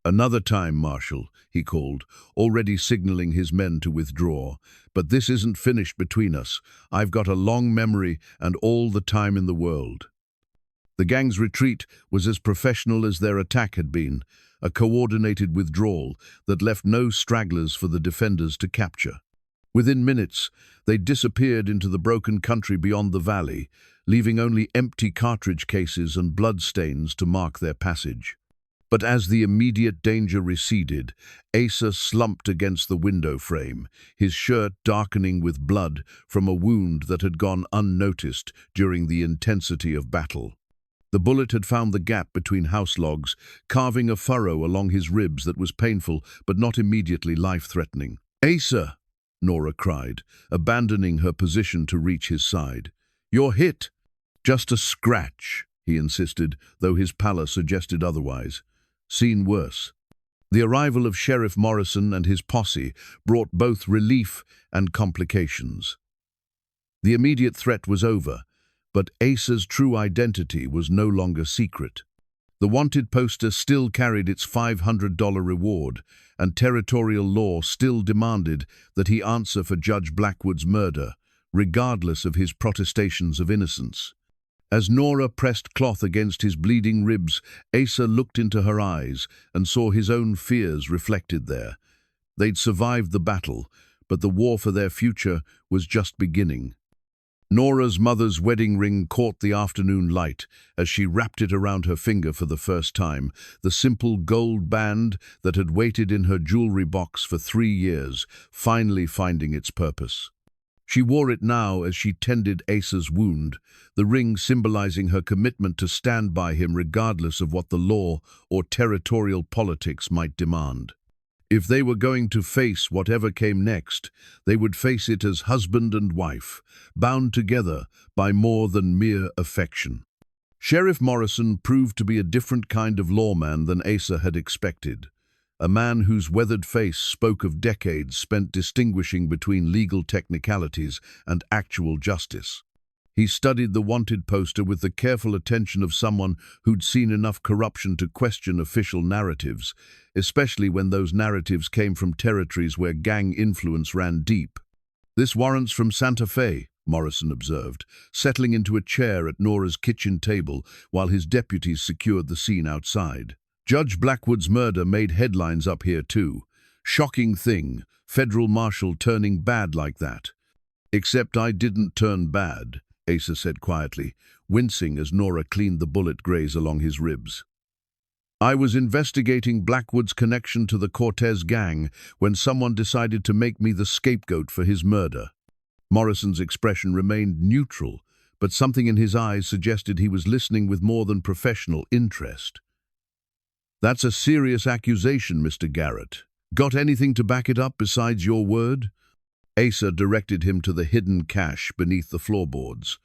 "Another time, Marshal," he called, already signaling his men to withdraw. "But this isn't finished between us. I've got a long memory and all the time in the world." The gang's retreat was as professional as their attack had been, a coordinated withdrawal that left no stragglers for the defenders to capture. Within minutes, they disappeared into the broken country beyond the valley, leaving only empty cartridge cases and bloodstains to mark their passage. But as the immediate danger receded, Asa slumped against the window frame, his shirt darkening with blood from a wound that had gone unnoticed during the intensity of battle. The bullet had found the gap between house logs, carving a furrow along his ribs that was painful but not immediately life-threatening. "Asa!" Nora cried, abandoning her position to reach his side. "You're hit!" "Just a scratch," he insisted, though his pallor suggested otherwise. "Seen worse." The arrival of Sheriff Morrison and his posse brought both relief and complications. The immediate threat was over, but Asa's true identity was no longer secret. The wanted poster still carried its $500 reward, and territorial law still demanded that he answer for Judge Blackwood's murder, regardless of his protestations of innocence. As Nora pressed cloth against his bleeding ribs, Asa looked into her eyes and saw his own fears reflected there. They'd survived the battle, but the war for their future was just beginning. Nora's mother's wedding ring caught the afternoon light as she wrapped it around her finger for the first time, the simple gold band that had waited in her jewelry box for 3 years, finally finding its purpose. She wore it now as she tended Asa's wound, the ring symbolizing her commitment to stand by him regardless of what the law or territorial politics might demand. If they were going to face whatever came next, they would face it as husband and wife, bound together by more than mere affection. Sheriff Morrison proved to be a different kind of lawman than Asa had expected, a man whose weathered face spoke of decades spent distinguishing between legal technicalities and actual justice. He studied the wanted poster with the careful attention of someone who'd seen enough corruption to question official narratives, especially when those narratives came from territories where gang influence ran deep. "This warrant's from Santa Fe," Morrison observed, settling into a chair at Nora's kitchen table while his deputies secured the scene outside. "Judge Blackwood's murder made headlines up here too. Shocking thing, federal marshal turning bad like that." "Except I didn't turn bad," Asa said quietly, wincing as Nora cleaned the bullet graze along his ribs. "I was investigating Blackwood's connection to the Cortez gang when someone decided to make me the scapegoat for his murder." Morrison's expression remained neutral, but something in his eyes suggested he was listening with more than professional interest. "That's a serious accusation, Mr. Garrett. Got anything to back it up besides your word?" Asa directed him to the hidden cache beneath the floorboards.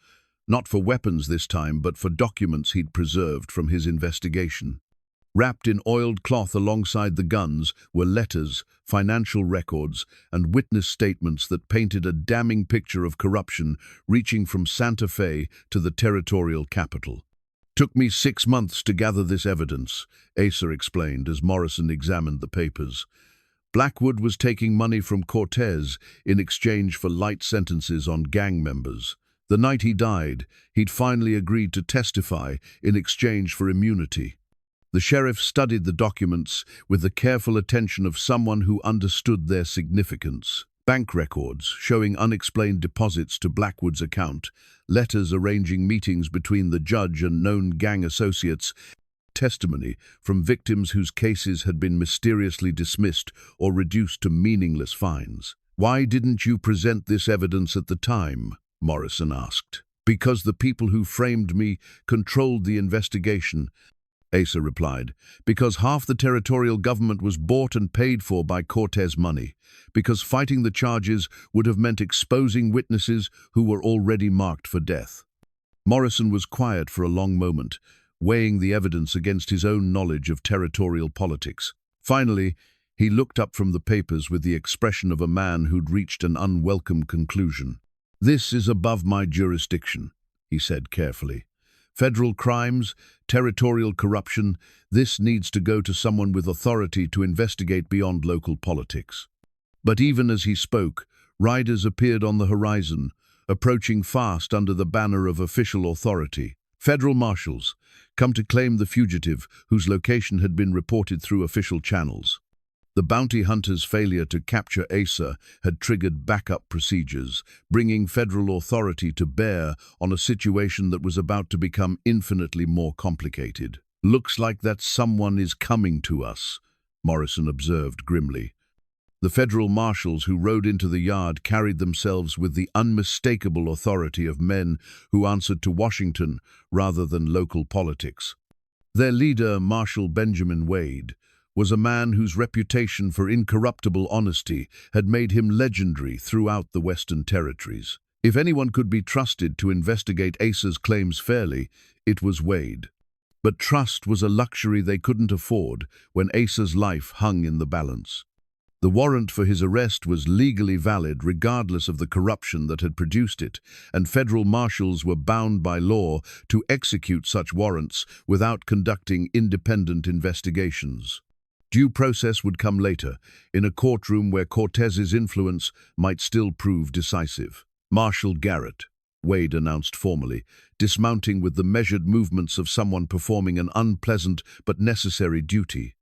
Not for weapons this time, but for documents he'd preserved from his investigation. Wrapped in oiled cloth alongside the guns were letters, financial records, and witness statements that painted a damning picture of corruption reaching from Santa Fe to the territorial capital. "Took me 6 months to gather this evidence," Asa explained as Morrison examined the papers. Blackwood was taking money from Cortez in exchange for light sentences on gang members. The night he died, he'd finally agreed to testify in exchange for immunity. The sheriff studied the documents with the careful attention of someone who understood their significance. Bank records showing unexplained deposits to Blackwood's account, letters arranging meetings between the judge and known gang associates, testimony from victims whose cases had been mysteriously dismissed or reduced to meaningless fines. "Why didn't you present this evidence at the time?" Morrison asked. "Because the people who framed me controlled the investigation," Asa replied. "Because half the territorial government was bought and paid for by Cortez money. Because fighting the charges would have meant exposing witnesses who were already marked for death." Morrison was quiet for a long moment, weighing the evidence against his own knowledge of territorial politics. Finally, he looked up from the papers with the expression of a man who'd reached an unwelcome conclusion. "This is above my jurisdiction," he said carefully. "Federal crimes, territorial corruption, this needs to go to someone with authority to investigate beyond local politics." But even as he spoke, riders appeared on the horizon, approaching fast under the banner of official authority. Federal marshals, come to claim the fugitive whose location had been reported through official channels. The bounty hunter's failure to capture Asa had triggered backup procedures, bringing federal authority to bear on a situation that was about to become infinitely more complicated. "Looks like that someone is coming to us," Morrison observed grimly. The federal marshals who rode into the yard carried themselves with the unmistakable authority of men who answered to Washington rather than local politics. Their leader, Marshal Benjamin Wade, was a man whose reputation for incorruptible honesty had made him legendary throughout the Western Territories. If anyone could be trusted to investigate Asa's claims fairly, it was Wade. But trust was a luxury they couldn't afford when Asa's life hung in the balance. The warrant for his arrest was legally valid regardless of the corruption that had produced it, and federal marshals were bound by law to execute such warrants without conducting independent investigations. Due process would come later, in a courtroom where Cortez's influence might still prove decisive. "Marshal Garrett," Wade announced formally, dismounting with the measured movements of someone performing an unpleasant but necessary duty.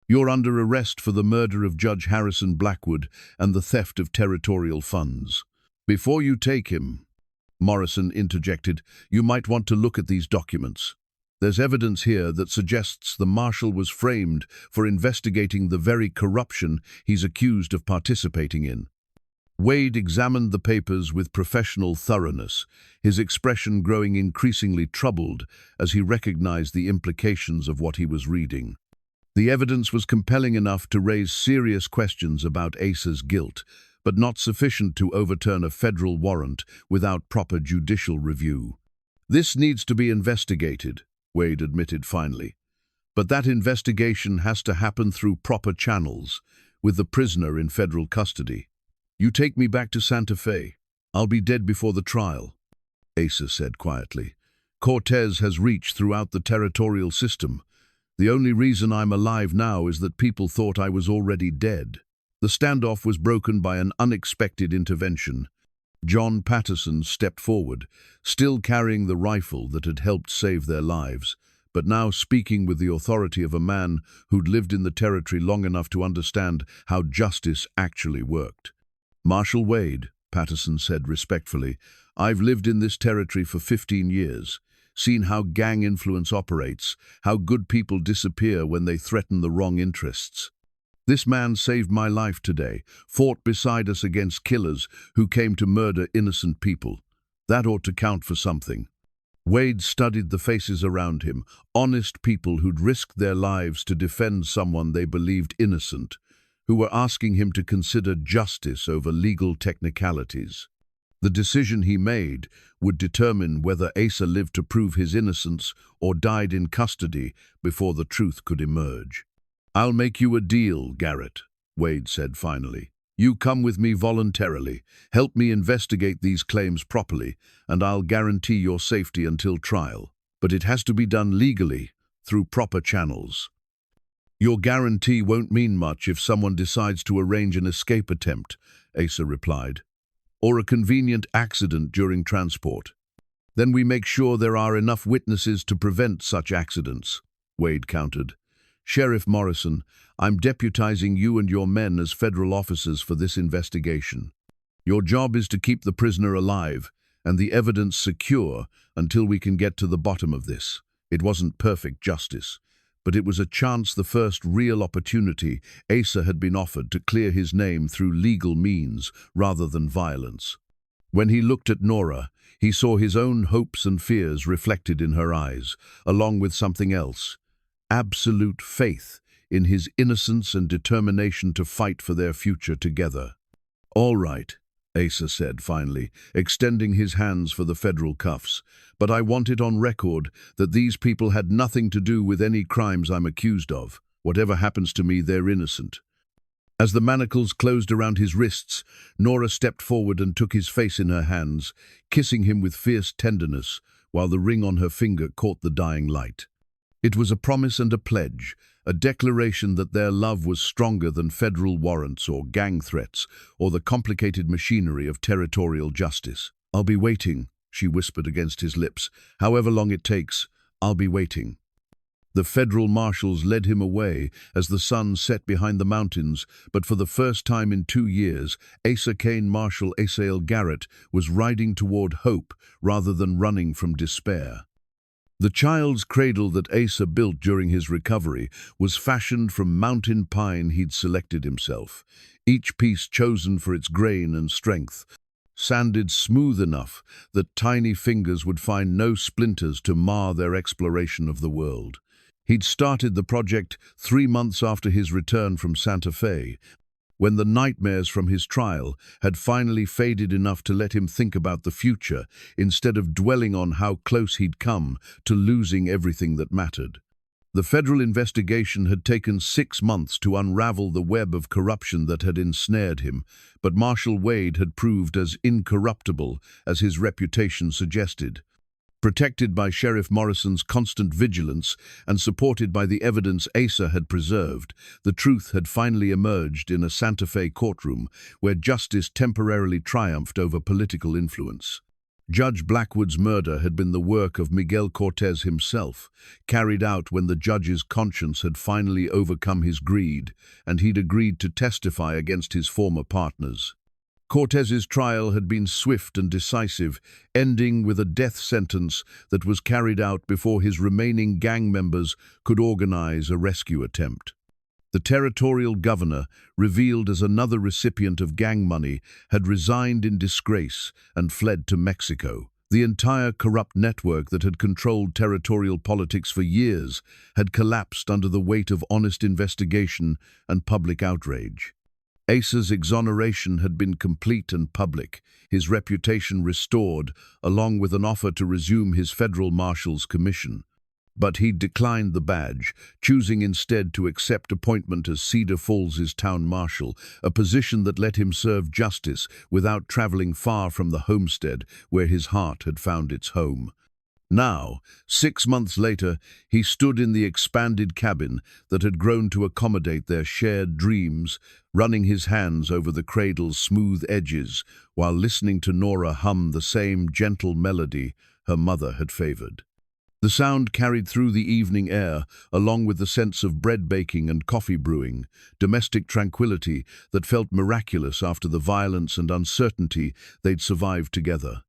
"You're under arrest for the murder of Judge Harrison Blackwood and the theft of territorial funds." "Before you take him," Morrison interjected, "you might want to look at these documents. There's evidence here that suggests the marshal was framed for investigating the very corruption he's accused of participating in." Wade examined the papers with professional thoroughness, his expression growing increasingly troubled as he recognized the implications of what he was reading. The evidence was compelling enough to raise serious questions about Asa's guilt, but not sufficient to overturn a federal warrant without proper judicial review. "This needs to be investigated," Wade admitted finally. "But that investigation has to happen through proper channels, with the prisoner in federal custody. You take me back to Santa Fe. I'll be dead before the trial," Asa said quietly. "Cortez has reached throughout the territorial system. The only reason I'm alive now is that people thought I was already dead." The standoff was broken by an unexpected intervention. John Patterson stepped forward, still carrying the rifle that had helped save their lives, but now speaking with the authority of a man who'd lived in the territory long enough to understand how justice actually worked. "Marshal Wade," Patterson said respectfully, "I've lived in this territory for 15 years, seen how gang influence operates, how good people disappear when they threaten the wrong interests. This man saved my life today, fought beside us against killers who came to murder innocent people. That ought to count for something." Wade studied the faces around him, honest people who'd risked their lives to defend someone they believed innocent, who were asking him to consider justice over legal technicalities. The decision he made would determine whether Asa lived to prove his innocence or died in custody before the truth could emerge. "I'll make you a deal, Garrett," Wade said finally. "You come with me voluntarily, help me investigate these claims properly, and I'll guarantee your safety until trial. But it has to be done legally, through proper channels." "Your guarantee won't mean much if someone decides to arrange an escape attempt," Asa replied, "or a convenient accident during transport. Then we make sure there are enough witnesses to prevent such accidents," Wade countered. "Sheriff Morrison, I'm deputizing you and your men as federal officers for this investigation. Your job is to keep the prisoner alive and the evidence secure until we can get to the bottom of this. It wasn't perfect justice, but it was a chance, the first real opportunity Asa had been offered to clear his name through legal means rather than violence." When he looked at Nora, he saw his own hopes and fears reflected in her eyes, along with something else: absolute faith in his innocence and determination to fight for their future together. "All right," Asa said finally, extending his hands for the federal cuffs, "but I want it on record that these people had nothing to do with any crimes I'm accused of. Whatever happens to me, they're innocent." As the manacles closed around his wrists, Nora stepped forward and took his face in her hands, kissing him with fierce tenderness, while the ring on her finger caught the dying light. It was a promise and a pledge, a declaration that their love was stronger than federal warrants or gang threats or the complicated machinery of territorial justice. "I'll be waiting," she whispered against his lips. "However long it takes, I'll be waiting." The federal marshals led him away as the sun set behind the mountains, but for the first time in 2 years, Asa Kane Marshal Asa Garrett was riding toward hope rather than running from despair. The child's cradle that Asa built during his recovery was fashioned from mountain pine he'd selected himself, each piece chosen for its grain and strength, sanded smooth enough that tiny fingers would find no splinters to mar their exploration of the world. He'd started the project 3 months after his return from Santa Fe, when the nightmares from his trial had finally faded enough to let him think about the future instead of dwelling on how close he'd come to losing everything that mattered. The federal investigation had taken 6 months to unravel the web of corruption that had ensnared him, but Marshal Wade had proved as incorruptible as his reputation suggested. Protected by Sheriff Morrison's constant vigilance and supported by the evidence Asa had preserved, the truth had finally emerged in a Santa Fe courtroom where justice temporarily triumphed over political influence. Judge Blackwood's murder had been the work of Miguel Cortez himself, carried out when the judge's conscience had finally overcome his greed, and he'd agreed to testify against his former partners. Cortez's trial had been swift and decisive, ending with a death sentence that was carried out before his remaining gang members could organize a rescue attempt. The territorial governor, revealed as another recipient of gang money, had resigned in disgrace and fled to Mexico. The entire corrupt network that had controlled territorial politics for years had collapsed under the weight of honest investigation and public outrage. Asa's exoneration had been complete and public, his reputation restored, along with an offer to resume his federal marshal's commission. But he declined the badge, choosing instead to accept appointment as Cedar Falls' town marshal, a position that let him serve justice without traveling far from the homestead where his heart had found its home. Now, 6 months later, he stood in the expanded cabin that had grown to accommodate their shared dreams, running his hands over the cradle's smooth edges while listening to Nora hum the same gentle melody her mother had favored. The sound carried through the evening air, along with the sense of bread baking and coffee brewing, domestic tranquility that felt miraculous after the violence and uncertainty they'd survived together.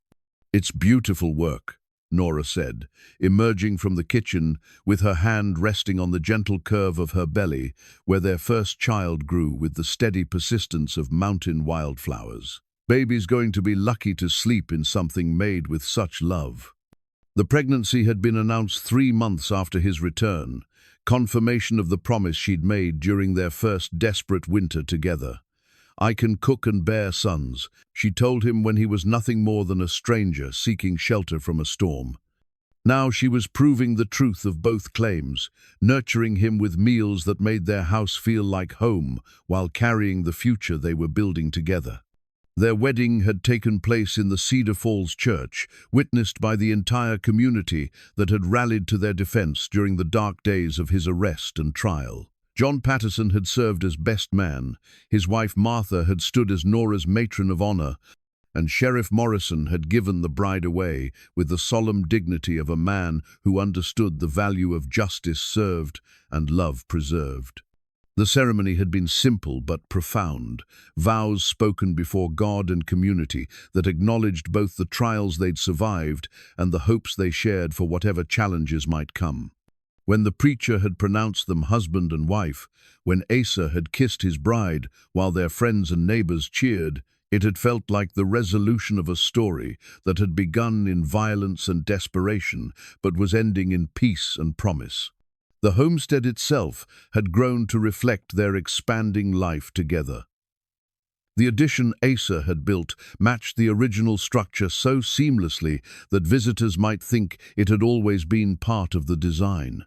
"It's beautiful work," Nora said, emerging from the kitchen with her hand resting on the gentle curve of her belly, where their first child grew with the steady persistence of mountain wildflowers. "Baby's going to be lucky to sleep in something made with such love." The pregnancy had been announced 3 months after his return, confirmation of the promise she'd made during their first desperate winter together. "I can cook and bear sons," she told him when he was nothing more than a stranger seeking shelter from a storm. Now she was proving the truth of both claims, nurturing him with meals that made their house feel like home while carrying the future they were building together. Their wedding had taken place in the Cedar Falls Church, witnessed by the entire community that had rallied to their defense during the dark days of his arrest and trial. John Patterson had served as best man, his wife Martha had stood as Nora's matron of honor, and Sheriff Morrison had given the bride away with the solemn dignity of a man who understood the value of justice served and love preserved. The ceremony had been simple but profound, vows spoken before God and community that acknowledged both the trials they'd survived and the hopes they shared for whatever challenges might come. When the preacher had pronounced them husband and wife, when Asa had kissed his bride while their friends and neighbors cheered, it had felt like the resolution of a story that had begun in violence and desperation but was ending in peace and promise. The homestead itself had grown to reflect their expanding life together. The addition Asa had built matched the original structure so seamlessly that visitors might think it had always been part of the design.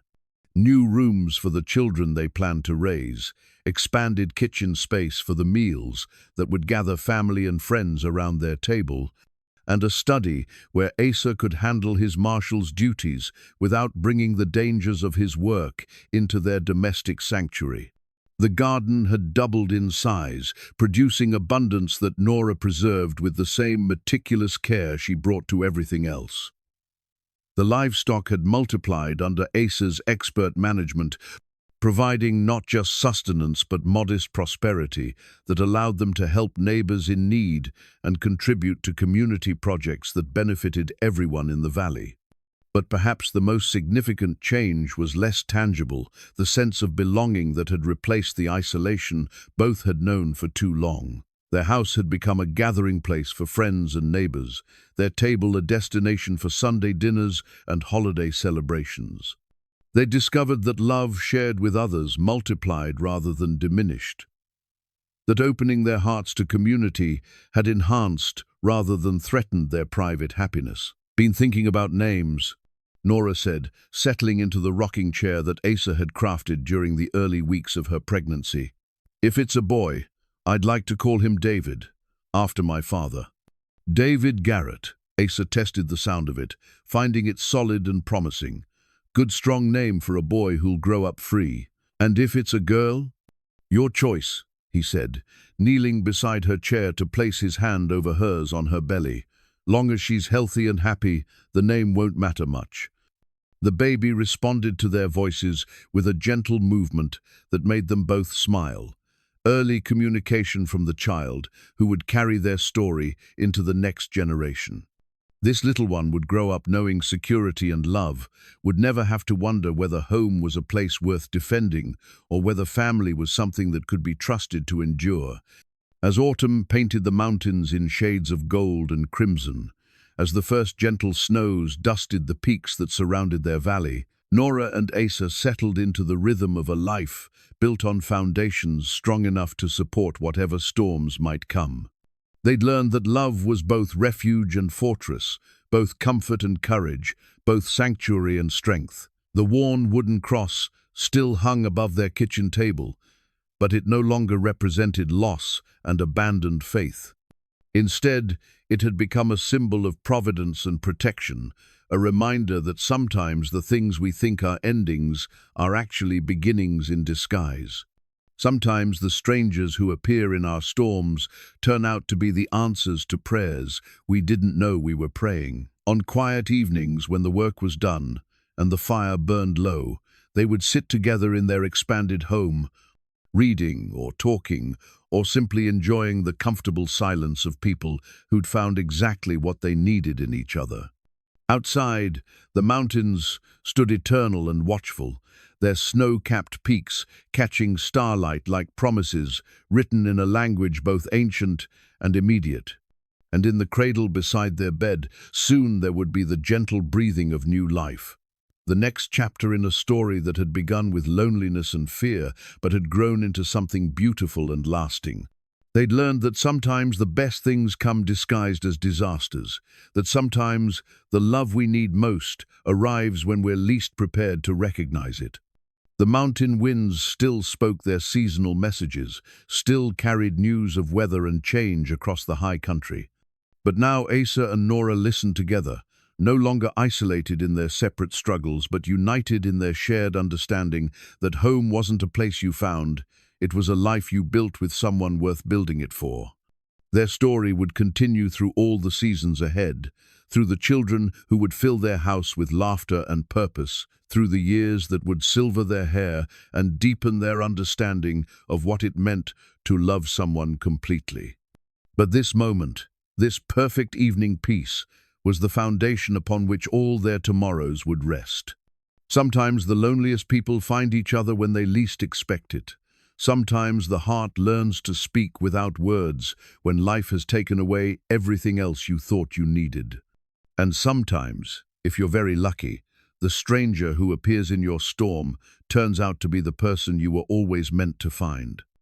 New rooms for the children they planned to raise, expanded kitchen space for the meals that would gather family and friends around their table, and a study where Asa could handle his marshal's duties without bringing the dangers of his work into their domestic sanctuary. The garden had doubled in size, producing abundance that Nora preserved with the same meticulous care she brought to everything else. The livestock had multiplied under Asa's expert management, providing not just sustenance but modest prosperity that allowed them to help neighbors in need and contribute to community projects that benefited everyone in the valley. But perhaps the most significant change was less tangible, the sense of belonging that had replaced the isolation both had known for too long. Their house had become a gathering place for friends and neighbors, their table a destination for Sunday dinners and holiday celebrations. They discovered that love shared with others multiplied rather than diminished, that opening their hearts to community had enhanced rather than threatened their private happiness. "Been thinking about names," Nora said, settling into the rocking chair that Asa had crafted during the early weeks of her pregnancy. "If it's a boy, I'd like to call him David, after my father." "David Garrett," Asa tested the sound of it, finding it solid and promising. "Good strong name for a boy who'll grow up free. And if it's a girl?" "Your choice," he said, kneeling beside her chair to place his hand over hers on her belly. Long as she's healthy and happy, the name won't matter much." The baby responded to their voices with a gentle movement that made them both smile. Early communication from the child, who would carry their story into the next generation. This little one would grow up knowing security and love, would never have to wonder whether home was a place worth defending or whether family was something that could be trusted to endure. As autumn painted the mountains in shades of gold and crimson, as the first gentle snows dusted the peaks that surrounded their valley, Nora and Asa settled into the rhythm of a life built on foundations strong enough to support whatever storms might come. They'd learned that love was both refuge and fortress, both comfort and courage, both sanctuary and strength. The worn wooden cross still hung above their kitchen table, but it no longer represented loss and abandoned faith. Instead, it had become a symbol of providence and protection, a reminder that sometimes the things we think are endings are actually beginnings in disguise. Sometimes the strangers who appear in our storms turn out to be the answers to prayers we didn't know we were praying. On quiet evenings when the work was done and the fire burned low, they would sit together in their expanded home, reading or talking or simply enjoying the comfortable silence of people who'd found exactly what they needed in each other. Outside, the mountains stood eternal and watchful, their snow-capped peaks catching starlight like promises written in a language both ancient and immediate. And in the cradle beside their bed, soon there would be the gentle breathing of new life. The next chapter in a story that had begun with loneliness and fear, but had grown into something beautiful and lasting. They'd learned that sometimes the best things come disguised as disasters, that sometimes the love we need most arrives when we're least prepared to recognize it. The mountain winds still spoke their seasonal messages, still carried news of weather and change across the high country. But now Asa and Nora listened together, no longer isolated in their separate struggles, but united in their shared understanding that home wasn't a place you found, it was a life you built with someone worth building it for. Their story would continue through all the seasons ahead, through the children who would fill their house with laughter and purpose, through the years that would silver their hair and deepen their understanding of what it meant to love someone completely. But this moment, this perfect evening peace, was the foundation upon which all their tomorrows would rest. Sometimes the loneliest people find each other when they least expect it. Sometimes the heart learns to speak without words when life has taken away everything else you thought you needed. And sometimes, if you're very lucky, the stranger who appears in your storm turns out to be the person you were always meant to find.